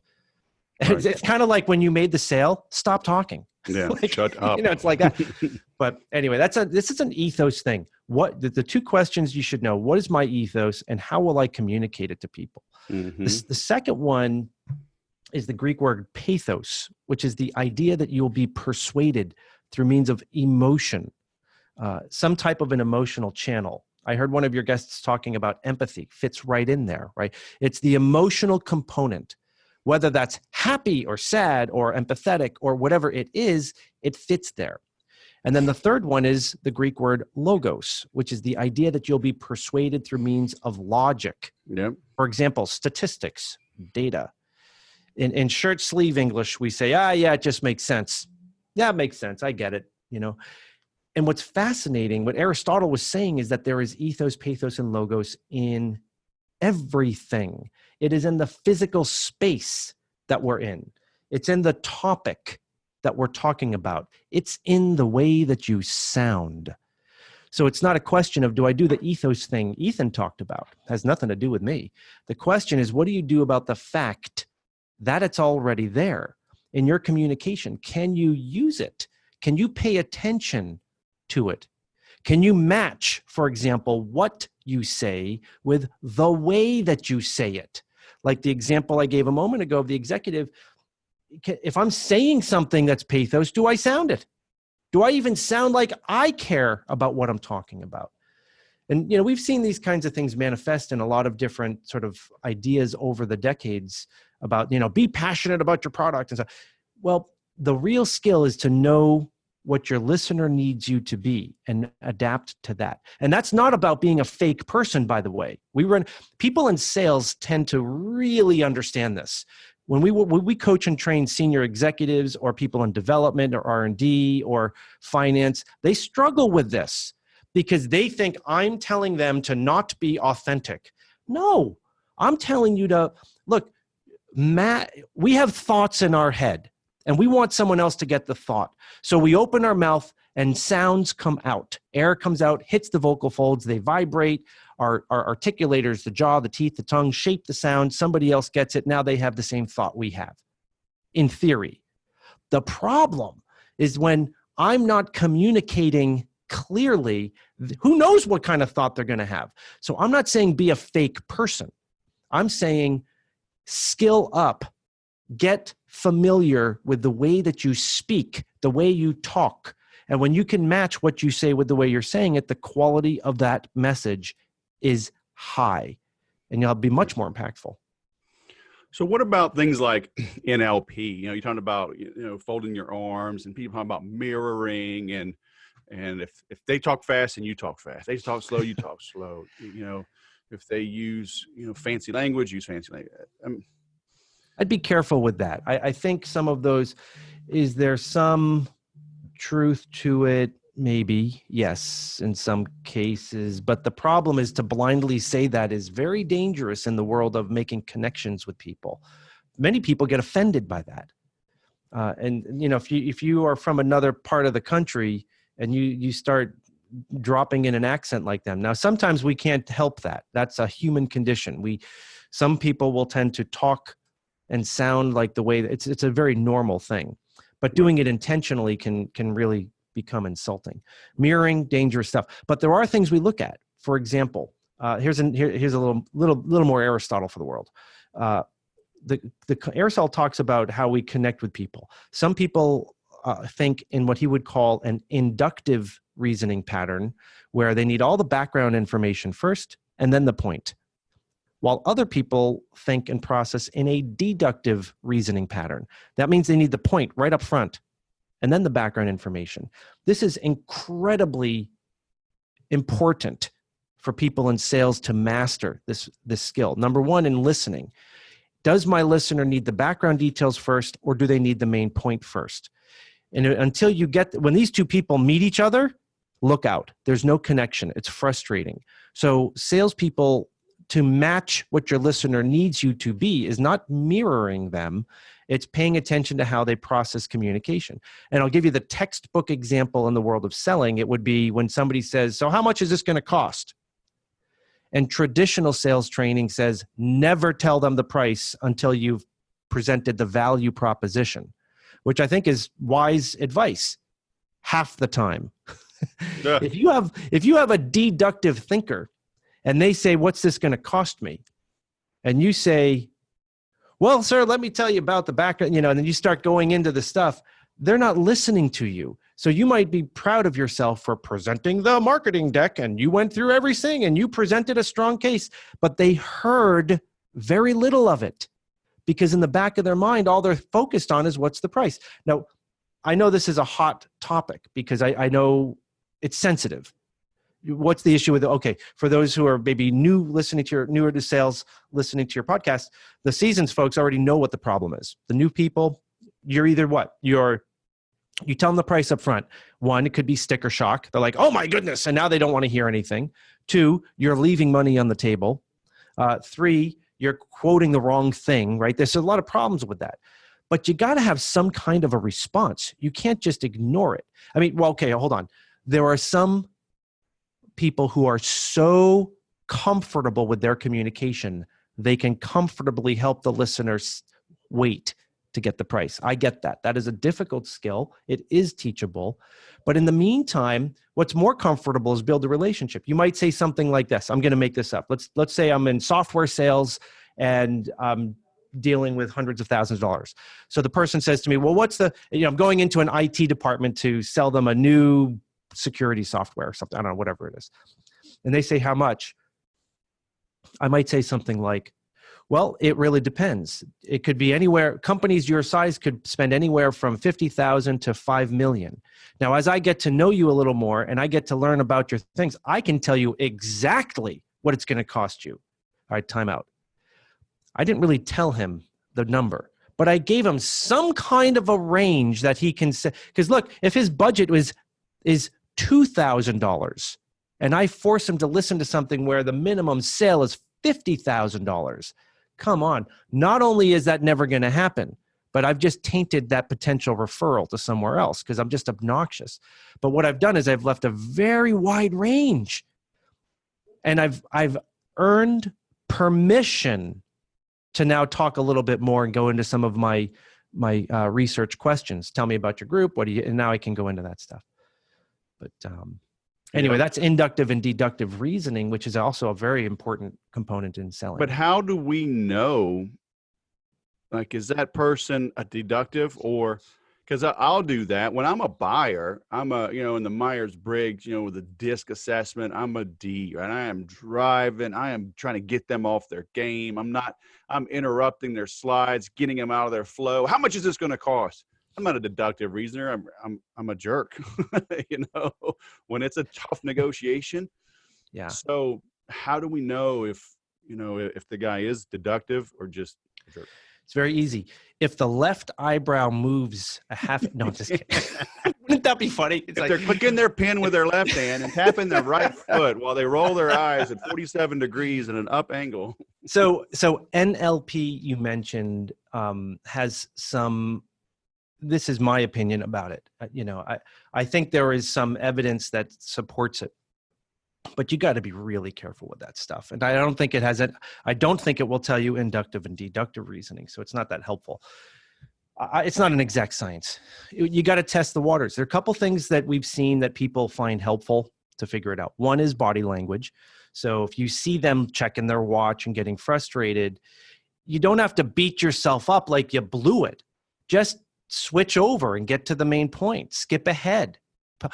Right. It's kind of like when you made the sale, stop talking. Yeah, shut up. It's like that. But anyway, this is an ethos thing. What the 2 questions you should know: what is my ethos, and how will I communicate it to people? Mm-hmm. The second one is the Greek word pathos, which is the idea that you'll be persuaded through means of emotion, some type of an emotional channel. I heard one of your guests talking about empathy. Fits right in there, right? It's the emotional component. Whether that's happy or sad or empathetic or whatever it is, it fits there. And then the third one is the Greek word logos, which is the idea that you'll be persuaded through means of logic. Yep. For example, statistics, data. In shirt sleeve English, we say, yeah, it just makes sense. Yeah, it makes sense. I get it. And what's fascinating, what Aristotle was saying, is that there is ethos, pathos, and logos in everything. It is in the physical space that we're in. It's in the topic that we're talking about. It's in the way that you sound. So it's not a question of, do I do the ethos thing Ethan talked about? It has nothing to do with me. The question is, what do you do about the fact that it's already there in your communication? Can you use it? Can you pay attention to it? Can you match, for example, what you say with the way that you say it? Like the example I gave a moment ago of the executive, if I'm saying something that's pathos, do I sound it? Do I even sound like I care about what I'm talking about? And, we've seen these kinds of things manifest in a lot of different sort of ideas over the decades about, be passionate about your product and stuff. Well, the real skill is to know what your listener needs you to be and adapt to that. And that's not about being a fake person, by the way. People in sales tend to really understand this. When we coach and train senior executives or people in development or R&D or finance, they struggle with this because they think I'm telling them to not be authentic. No, I'm telling you to, look, Matt, we have thoughts in our head and we want someone else to get the thought. So we open our mouth and sounds come out. Air comes out, hits the vocal folds, they vibrate. Our articulators, the jaw, the teeth, the tongue, shape the sound. Somebody else gets it. Now they have the same thought we have, in theory. The problem is when I'm not communicating clearly, who knows what kind of thought they're going to have. So I'm not saying be a fake person. I'm saying skill up. Get familiar with the way that you speak, the way you talk. And when you can match what you say with the way you're saying it, the quality of that message is high, and you'll be much more impactful. So what about things like NLP? You're talking about, folding your arms, and people talking about mirroring, and if they talk fast and you talk fast, they talk slow, you talk slow. If they use, fancy language, use fancy language. I'd be careful with that. I think some of those, is there some truth to it? Maybe, yes, in some cases. But the problem is to blindly say that is very dangerous in the world of making connections with people. Many people get offended by that. And if you are from another part of the country and you start dropping in an accent like them. Now, sometimes we can't help that. That's a human condition. Some people will tend to talk and sound like the way it's a very normal thing. But doing it intentionally can really become insulting. Mirroring, dangerous stuff. But there are things we look at. For example, here's a little more Aristotle for the world. Aristotle talks about how we connect with people. Some people think in what he would call an inductive reasoning pattern, where they need all the background information first and then the point. While other people think and process in a deductive reasoning pattern. That means they need the point right up front and then the background information. This is incredibly important for people in sales to master this skill. Number one, in listening. Does my listener need the background details first, or do they need the main point first? And until when these two people meet each other, look out. There's no connection. It's frustrating. So salespeople, to match what your listener needs you to be, is not mirroring them. It's paying attention to how they process communication. And I'll give you the textbook example in the world of selling. It would be when somebody says, so how much is this going to cost? And traditional sales training says, never tell them the price until you've presented the value proposition, which I think is wise advice half the time. Yeah. If you have a deductive thinker and they say, what's this going to cost me? And you say, well, sir, let me tell you about the background, and then you start going into the stuff. They're not listening to you. So you might be proud of yourself for presenting the marketing deck, and you went through everything and you presented a strong case, but they heard very little of it because in the back of their mind, all they're focused on is what's the price. Now, I know this is a hot topic because I know it's sensitive. What's the issue with it? Okay, for those who are maybe newer to sales, listening to your podcast, the seasoned folks already know what the problem is. The new people, you're either what? You tell them the price up front. One, it could be sticker shock. They're like, oh my goodness, and now they don't want to hear anything. Two, you're leaving money on the table. Three, you're quoting the wrong thing, right? There's a lot of problems with that. But you got to have some kind of a response. You can't just ignore it. I mean, well, okay, hold on. There are some people who are so comfortable with their communication, they can comfortably help the listeners wait to get the price. I get that. That is a difficult skill. It is teachable. But in the meantime, what's more comfortable is build a relationship. You might say something like this. I'm going to make this up. Let's say I'm in software sales and I'm dealing with hundreds of thousands of dollars. So the person says to me, well, I'm going into an IT department to sell them a new security software or something. I don't know, whatever it is. And they say, how much? I might say something like, well, it really depends. It could be anywhere. Companies your size could spend anywhere from 50,000 to 5 million. Now, as I get to know you a little more and I get to learn about your things, I can tell you exactly what it's going to cost you. All right, time out. I didn't really tell him the number, but I gave him some kind of a range that he can say. Because look, if his budget is $2,000 and I force him to listen to something where the minimum sale is $50,000, come on. Not only is that never going to happen, but I've just tainted that potential referral to somewhere else because I'm just obnoxious. But what I've done is I've left a very wide range, and I've earned permission to now talk a little bit more and go into some of my research questions. Tell me about your group. And now I can go into that stuff. But anyway, that's inductive and deductive reasoning, which is also a very important component in selling. But how do we know, like, is that person a deductive or, because I'll do that when I'm a buyer, I'm in the Myers-Briggs, with the DISC assessment, I'm a D, and I am trying to get them off their game. I'm interrupting their slides, getting them out of their flow. How much is this going to cost? I'm not a deductive reasoner. I'm a jerk, when it's a tough negotiation. Yeah. So how do we know if the guy is deductive or just a jerk? It's very easy. If the left eyebrow moves a half, no, I'm just kidding. Wouldn't that be funny? If they're clicking their pen with their left hand and tapping their right foot while they roll their eyes at 47 degrees at an up angle. So NLP you mentioned has some. This is my opinion about it. I think there is some evidence that supports it, but you got to be really careful with that stuff. And I don't think it has it. I don't think it will tell you inductive and deductive reasoning. So it's not that helpful. It's not an exact science. You got to test the waters. There are a couple things that we've seen that people find helpful to figure it out. One is body language. So if you see them checking their watch and getting frustrated, you don't have to beat yourself up like you blew it. Just switch over and get to the main point. Skip ahead.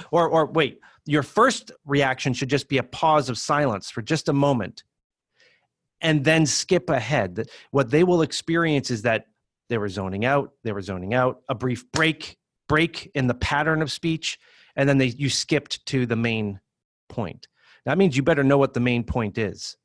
Or wait, your first reaction should just be a pause of silence for just a moment and then skip ahead. What they will experience is that they were zoning out, a brief break in the pattern of speech, and then you skipped to the main point. That means you better know what the main point is.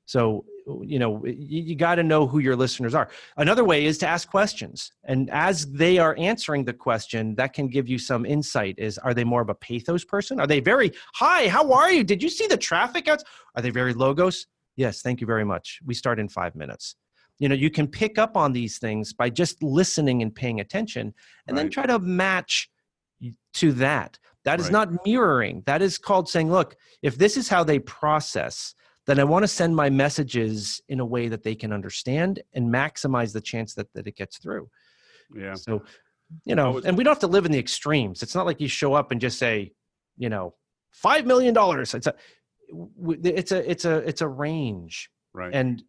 So, you got to know who your listeners are. Another way is to ask questions. And as they are answering the question, that can give you some insight. Are they more of a pathos person? Are they very, hi, how are you? Did you see the traffic out? Are they very logos? Yes, thank you very much. We start in 5 minutes. You can pick up on these things by just listening and paying attention and then try to match to that. That is not mirroring. That is called saying, look, if this is how they process, then I want to send my messages in a way that they can understand and maximize the chance that it gets through. Yeah. So, and we don't have to live in the extremes. It's not like you show up and just say, $5 million. It's a range. Right. And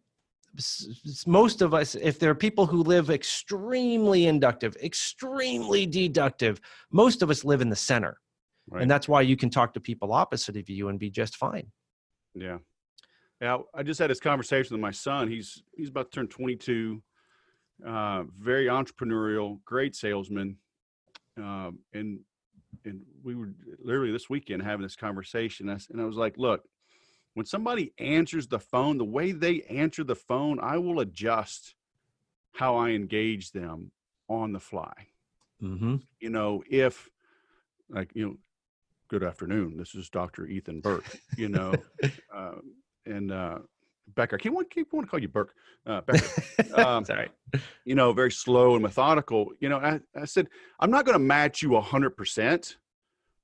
most of us, if there are people who live extremely inductive, extremely deductive, most of us live in the center. Right. And that's why you can talk to people opposite of you and be just fine. Yeah. Yeah, I just had this conversation with my son. He's about to turn 22, very entrepreneurial, great salesman. and we were literally this weekend having this conversation, and I was like, look, when somebody answers the phone, the way they answer the phone, I will adjust how I engage them on the fly. Mm-hmm. You know, if like, good afternoon, this is Dr. Ethan Burke, and Becker. I want to call you Burke, Becker. Sorry. Very slow and methodical. I said, I'm not going to match you 100%,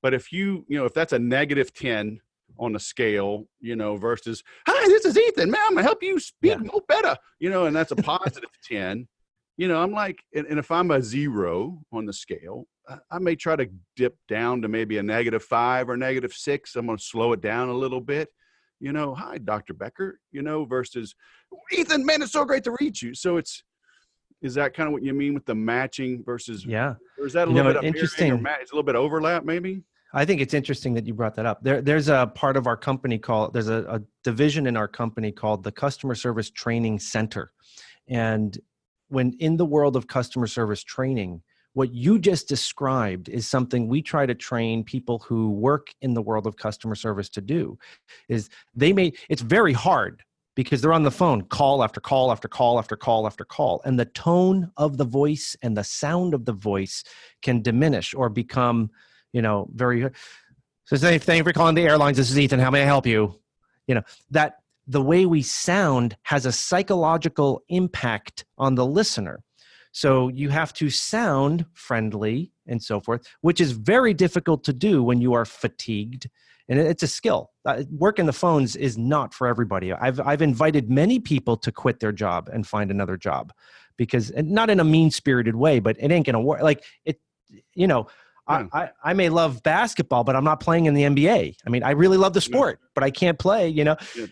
but if if that's a -10 on the scale, versus, hi, this is Ethan, man, I'm gonna help you speak more better, and that's a +10. I'm like, and if I'm a 0 on the scale, I may try to dip down to maybe a -5 or -6. I'm going to slow it down a little bit. Hi, Dr. Becker, versus Ethan, man, it's so great to reach you. So is that kind of what you mean with the matching versus, or is that a little bit of interesting, it's a little bit of overlap maybe? I think it's interesting that you brought that up. There's a part of our company there's a division in our company called the Customer Service Training Center. And when in the world of customer service training, what you just described is something we try to train people who work in the world of customer service to do. It's very hard because they're on the phone, call after call after call after call after call. And the tone of the voice and the sound of the voice can diminish or become, very. So thank you for calling the airlines. This is Ethan. How may I help you? That the way we sound has a psychological impact on the listener. So you have to sound friendly and so forth, which is very difficult to do when you are fatigued. And it's a skill. Working the phones is not for everybody. I've invited many people to quit their job and find another job and not in a mean-spirited way, but it ain't going to work. Like it, I may love basketball, but I'm not playing in the NBA. I mean, I really love the sport, but I can't play,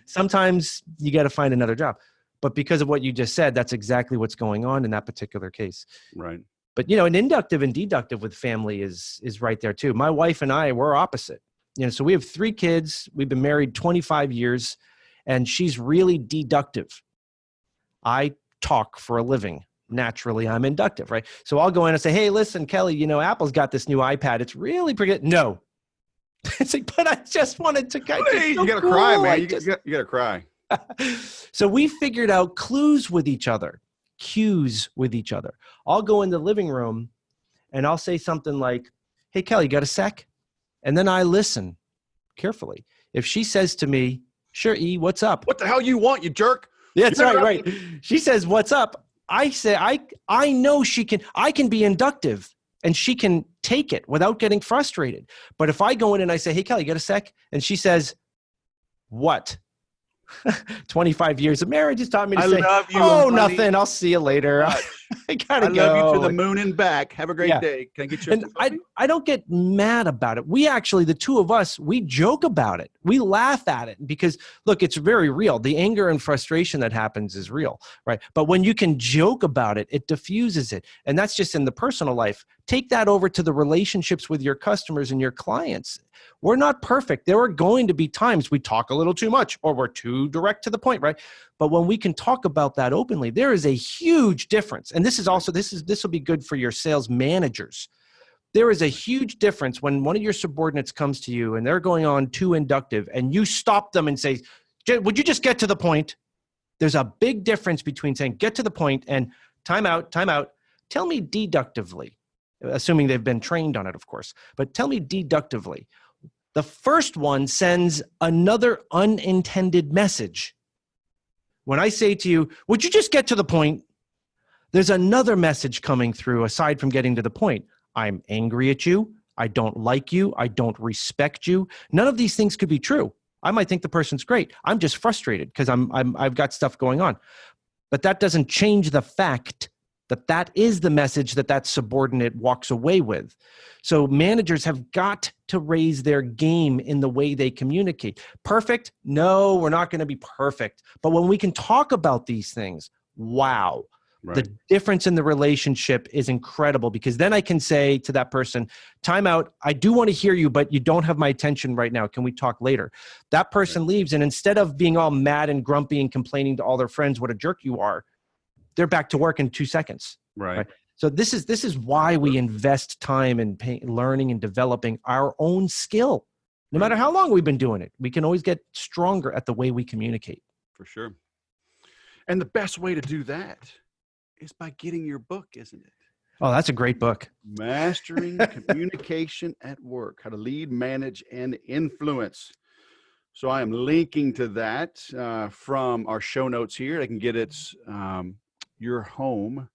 Sometimes you got to find another job. But because of what you just said, that's exactly what's going on in that particular case. Right. But, an inductive and deductive with family is right there too. My wife and I, we're opposite. So we have 3 kids. We've been married 25 years, and she's really deductive. I talk for a living. Naturally, I'm inductive, right? So I'll go in and say, hey, listen, Kelly, Apple's got this new iPad. It's really pretty good. No. It's like, but I just wanted to kind of. You got to cry, man. You got to cry. So we figured out cues with each other. I'll go in the living room and I'll say something like, hey, Kelly, you got a sec? And then I listen carefully. If she says to me, sure, E, what's up? What the hell you want, you jerk? Yeah, that's right. She says, what's up? I say, I know I can be inductive and she can take it without getting frustrated. But if I go in and I say, hey, Kelly, you got a sec? And she says, what? 25 years of marriage has taught me to say, love you, oh, nothing. I'll see you later. I gotta go. I love you to the moon and back. Have a great day. Can I get you? And I don't get mad about it. We actually, the two of us, we joke about it. We laugh at it because, look, it's very real. The anger and frustration that happens is real, right? But when you can joke about it, it diffuses it. And that's just in the personal life. Take that over to the relationships with your customers and your clients. We're not perfect. There are going to be times we talk a little too much or we're too direct to the point, right? But when we can talk about that openly, there is a huge difference. And this will be good for your sales managers. There is a huge difference when one of your subordinates comes to you and they're going on too inductive and you stop them and say, would you just get to the point? There's a big difference between saying get to the point and time out. Tell me deductively, assuming they've been trained on it, of course, but tell me deductively. The first one sends another unintended message. When I say to you, would you just get to the point? There's another message coming through aside from getting to the point. I'm angry at you. I don't like you. I don't respect you. None of these things could be true. I might think the person's great. I'm just frustrated because I've got stuff going on. But that doesn't change the fact that is the message that subordinate walks away with. So managers have got to raise their game in the way they communicate. Perfect? No, we're not going to be perfect. But when we can talk about these things, wow. Right. The difference in the relationship is incredible because then I can say to that person, time out, I do want to hear you, but you don't have my attention right now. Can we talk later? That person leaves, and instead of being all mad and grumpy and complaining to all their friends what a jerk you are, they're back to work in 2 seconds. Right. So this is why we invest time in learning and developing our own skill. No matter how long we've been doing it, we can always get stronger at the way we communicate. For sure. And the best way to do that is by getting your book, isn't it? Oh, that's a great book. Mastering Communication at Work, How to Lead, Manage, and Influence. So I am linking to that from our show notes here. I can get it. Your home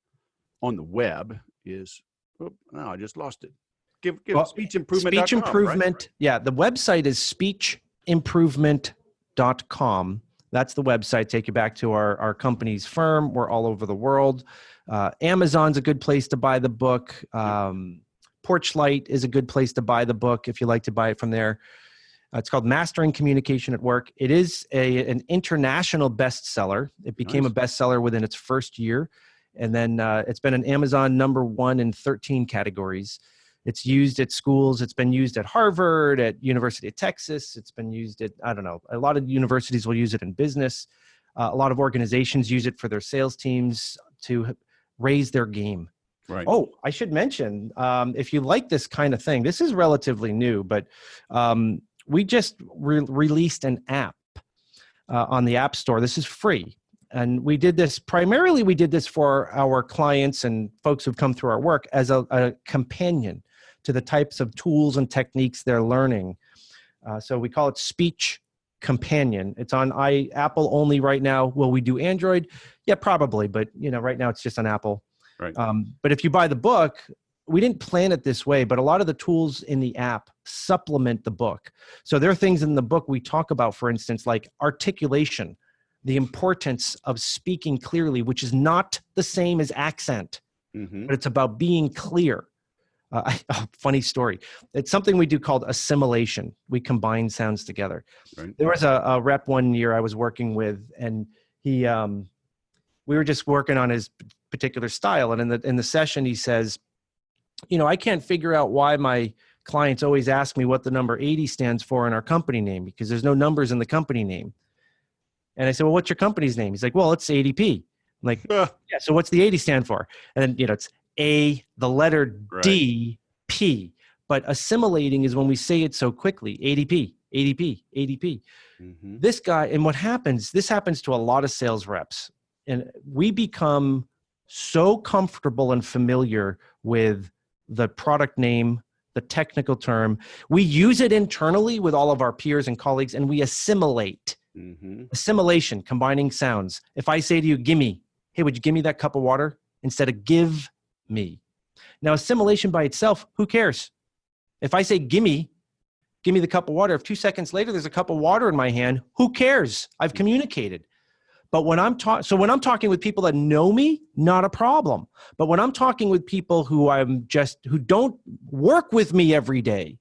on the web is, no, I just lost it. Give speechimprovement.com. Speech improvement. Right? Yeah, the website is speechimprovement.com. That's the website. Take you back to our company's firm. We're all over the world. Amazon's a good place to buy the book. Porchlight is a good place to buy the book if you like to buy it from there. It's called Mastering Communication at Work. It is an international bestseller. It became a bestseller within its first year. And then it's been an Amazon #1 in 13 categories. It's used at schools. It's been used at Harvard, at University of Texas. It's been used at, I don't know, a lot of universities will use it in business. A lot of organizations use it for their sales teams to raise their game. Right. Oh, I should mention, if you like this kind of thing, this is relatively new, but we just released an app on the App Store. This is free. And we did this, primarily we did this for our clients and folks who've come through our work as a companion to the types of tools and techniques they're learning. So we call it Speech Companion. It's on Apple only right now. Will we do Android? Yeah, probably. But right now it's just on Apple. Right. But if you buy the book, we didn't plan it this way, but a lot of the tools in the app supplement the book. So there are things in the book we talk about, for instance, like articulation, the importance of speaking clearly, which is not the same as accent, but it's about being clear. Funny story. It's something we do called assimilation. We combine sounds together. Right. There was a rep one year I was working with, and we were just working on his particular style. And in the session, he says, I can't figure out why my clients always ask me what the number 80 stands for in our company name, because there's no numbers in the company name. And I said, well, what's your company's name? He's like, well, it's ADP. I'm like, yeah, so what's the 80 stand for? And then, it's A, the letter D, P. But assimilating is when we say it so quickly, ADP, ADP, ADP. This guy, and this happens to a lot of sales reps. And we become so comfortable and familiar with the product name, the technical term. We use it internally with all of our peers and colleagues, and we assimilate. Assimilation, combining sounds. If I say to you, gimme, hey, would you give me that cup of water? Instead of give me. Now, assimilation by itself, who cares? If I say, gimme the cup of water, if 2 seconds later there's a cup of water in my hand, who cares? I've communicated. But when I'm talking with people that know me, not a problem. But when I'm talking with people who don't work with me every day,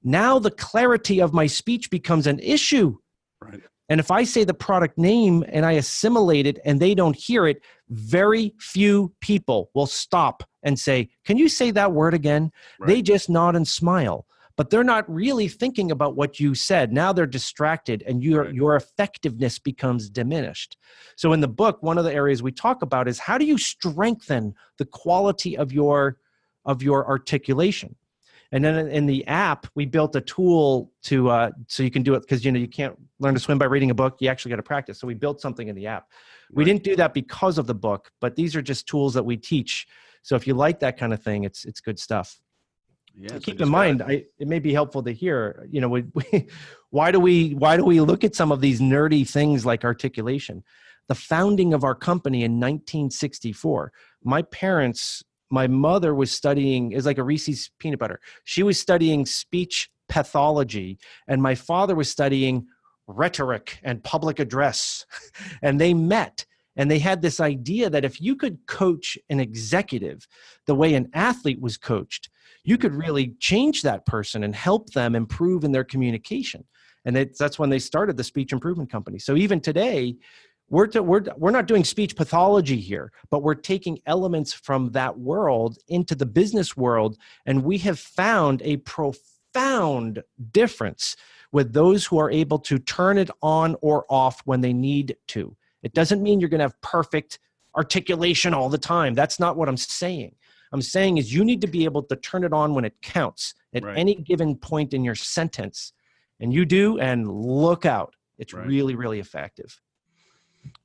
now the clarity of my speech becomes an issue. Right. And if I say the product name and I assimilate it and they don't hear it, very few people will stop and say, can you say that word again? Right. They just nod and smile, but they're not really thinking about what you said. Now they're distracted and your effectiveness becomes diminished. So in the book, one of the areas we talk about is how do you strengthen the quality of your articulation? And then in the app, we built a tool so you can do it because you can't learn to swim by reading a book. You actually got to practice. So we built something in the app. We didn't do that because of the book, but these are just tools that we teach. So if you like that kind of thing, it's good stuff. Yeah, keep in mind, it may be helpful to hear. Why do we look at some of these nerdy things like articulation? The founding of our company in 1964. My mother was studying, is like a Reese's peanut butter. She was studying speech pathology, and my father was studying rhetoric and public address. And they met, and they had this idea that if you could coach an executive the way an athlete was coached, you could really change that person and help them improve in their communication. And that's when they started the Speech Improvement Company. So even today, we're not doing speech pathology here, but we're taking elements from that world into the business world, and we have found a profound difference with those who are able to turn it on or off when they need to. It doesn't mean you're going to have perfect articulation all the time. That's not what I'm saying. I'm saying is you need to be able to turn it on when it counts at any given point in your sentence. And you do, and look out. It's really, really effective.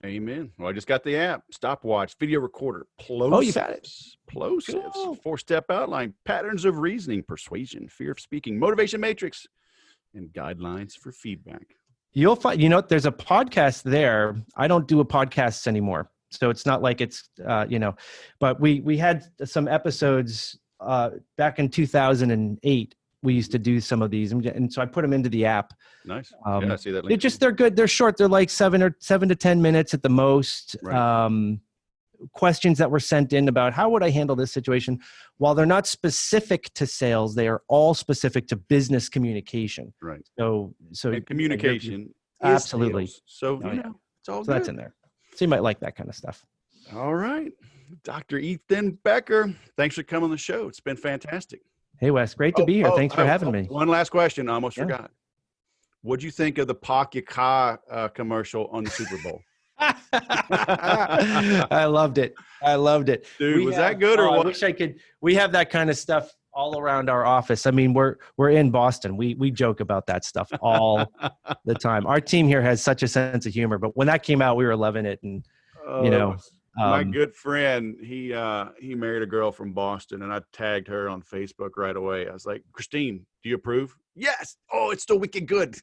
Amen. Well, I just got the app, stopwatch, video recorder, plosives. Oh, you got it. Plosives, Cool. 4-step outline, patterns of reasoning, persuasion, fear of speaking, motivation matrix, and guidelines for feedback. You'll find, there's a podcast there. I don't do a podcasts anymore. So it's not like it's, but we had some episodes back in 2008. We used to do some of these. And so I put them into the app. Nice. I see that link. They're good. They're short. They're like 7 to 10 minutes at the most. Right. Questions that were sent in about how would I handle this situation. While they're not specific to sales, they are all specific to business communication. Right. So and communication. Absolutely. Sales. So, it's all good. That's in there. So you might like that kind of stuff. All right. Dr. Ethan Becker, thanks for coming on the show. It's been fantastic. Hey, Wes, great to be here. Thanks for having me. One last question. I almost forgot. What'd you think of the Pak commercial on the Super Bowl? I loved it. Dude, was that good or what? I wish I could. We have that kind of stuff all around our office. I mean, we're in Boston. We joke about that stuff all the time. Our team here has such a sense of humor, but when that came out, we were loving it. And, my good friend, he married a girl from Boston, and I tagged her on Facebook right away. I was like, Christine, do you approve? Yes. Oh, it's still wicked good.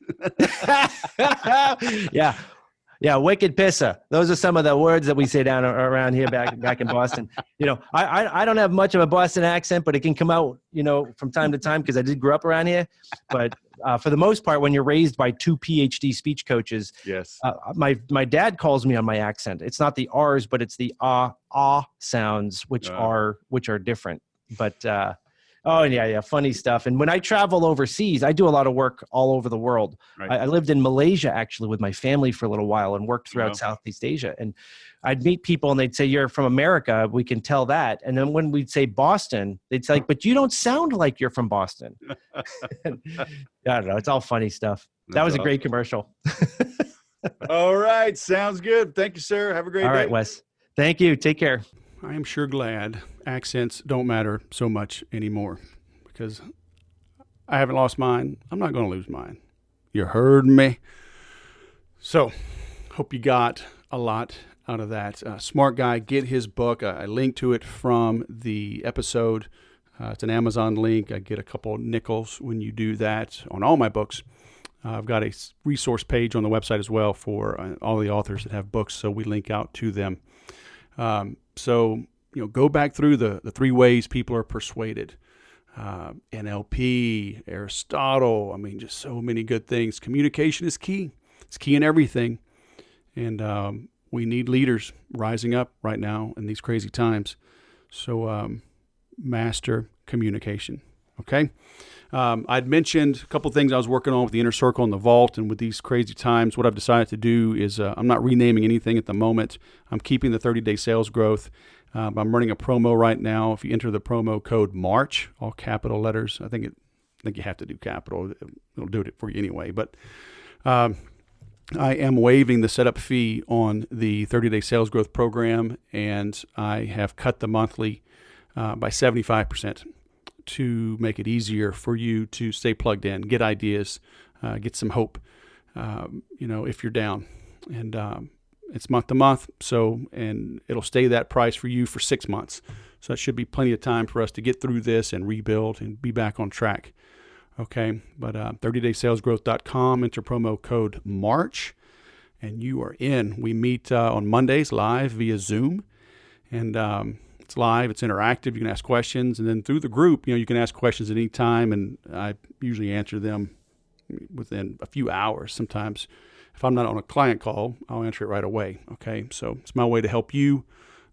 Yeah, wicked pissa. Those are some of the words that we say down around here back in Boston. I don't have much of a Boston accent, but it can come out, from time to time because I did grow up around here. But for the most part, when you're raised by 2 PhD speech coaches, yes, my dad calls me on my accent. It's not the R's, but it's the sounds, which are different. But funny stuff. And when I travel overseas, I do a lot of work all over the world. Right. I lived in Malaysia, actually, with my family for a little while and worked throughout Southeast Asia. And I'd meet people and they'd say, you're from America. We can tell that. And then when we'd say Boston, they'd say, but you don't sound like you're from Boston. I don't know. It's all funny stuff. That was a great commercial. All right. Sounds good. Thank you, sir. Have a great day. All right, Wes. Thank you. Take care. I am sure glad accents don't matter so much anymore because I haven't lost mine. I'm not going to lose mine. You heard me? So, hope you got a lot out of that. Smart guy, get his book. I linked to it from the episode. It's an Amazon link. I get a couple nickels when you do that on all my books. I've got a resource page on the website as well for all the authors that have books, so we link out to them. So, go back through the 3 ways people are persuaded. NLP, Aristotle, just so many good things. Communication is key. It's key in everything. And we need leaders rising up right now in these crazy times. So master communication, okay? I'd mentioned a couple things I was working on with the Inner Circle and the Vault, and with these crazy times, what I've decided to do is I'm not renaming anything at the moment. I'm keeping the 30-day sales growth. I'm running a promo right now. If you enter the promo code MARCH, all capital letters, I think you have to do capital. It'll do it for you anyway. But I am waiving the setup fee on the 30-day sales growth program, and I have cut the monthly by 75%. To make it easier for you to stay plugged in, get ideas, get some hope, if you're down. And it's month to month, and it'll stay that price for you for 6 months. So that should be plenty of time for us to get through this and rebuild and be back on track. Okay, but 30daysalesgrowth.com, enter promo code MARCH, and you are in. We meet on Mondays live via Zoom, and it's live, it's interactive. You can ask questions, and then through the group, you can ask questions at any time, and I usually answer them within a few hours. Sometimes, if I'm not on a client call, I'll answer it right away. Okay, so it's my way to help you.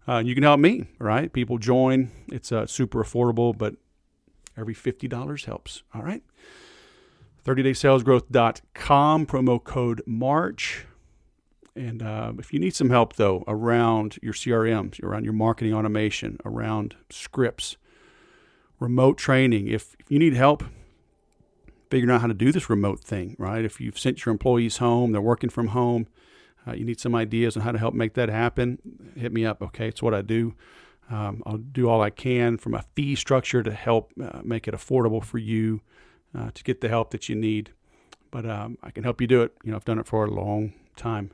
You can help me, right? People join. It's super affordable, but every $50 helps. All right. 30daysalesgrowth.com, promo code MARCH. And if you need some help, though, around your CRMs, around your marketing automation, around scripts, remote training, if you need help figuring out how to do this remote thing, right? If you've sent your employees home, they're working from home, you need some ideas on how to help make that happen, hit me up, okay? It's what I do. I'll do all I can from a fee structure to help make it affordable for you to get the help that you need. But I can help you do it. I've done it for a long time,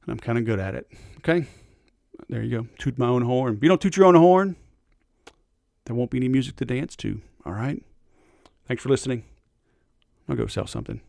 and I'm kind of good at it. Okay? There you go. Toot my own horn. If you don't toot your own horn, there won't be any music to dance to. All right? Thanks for listening. I'll go sell something.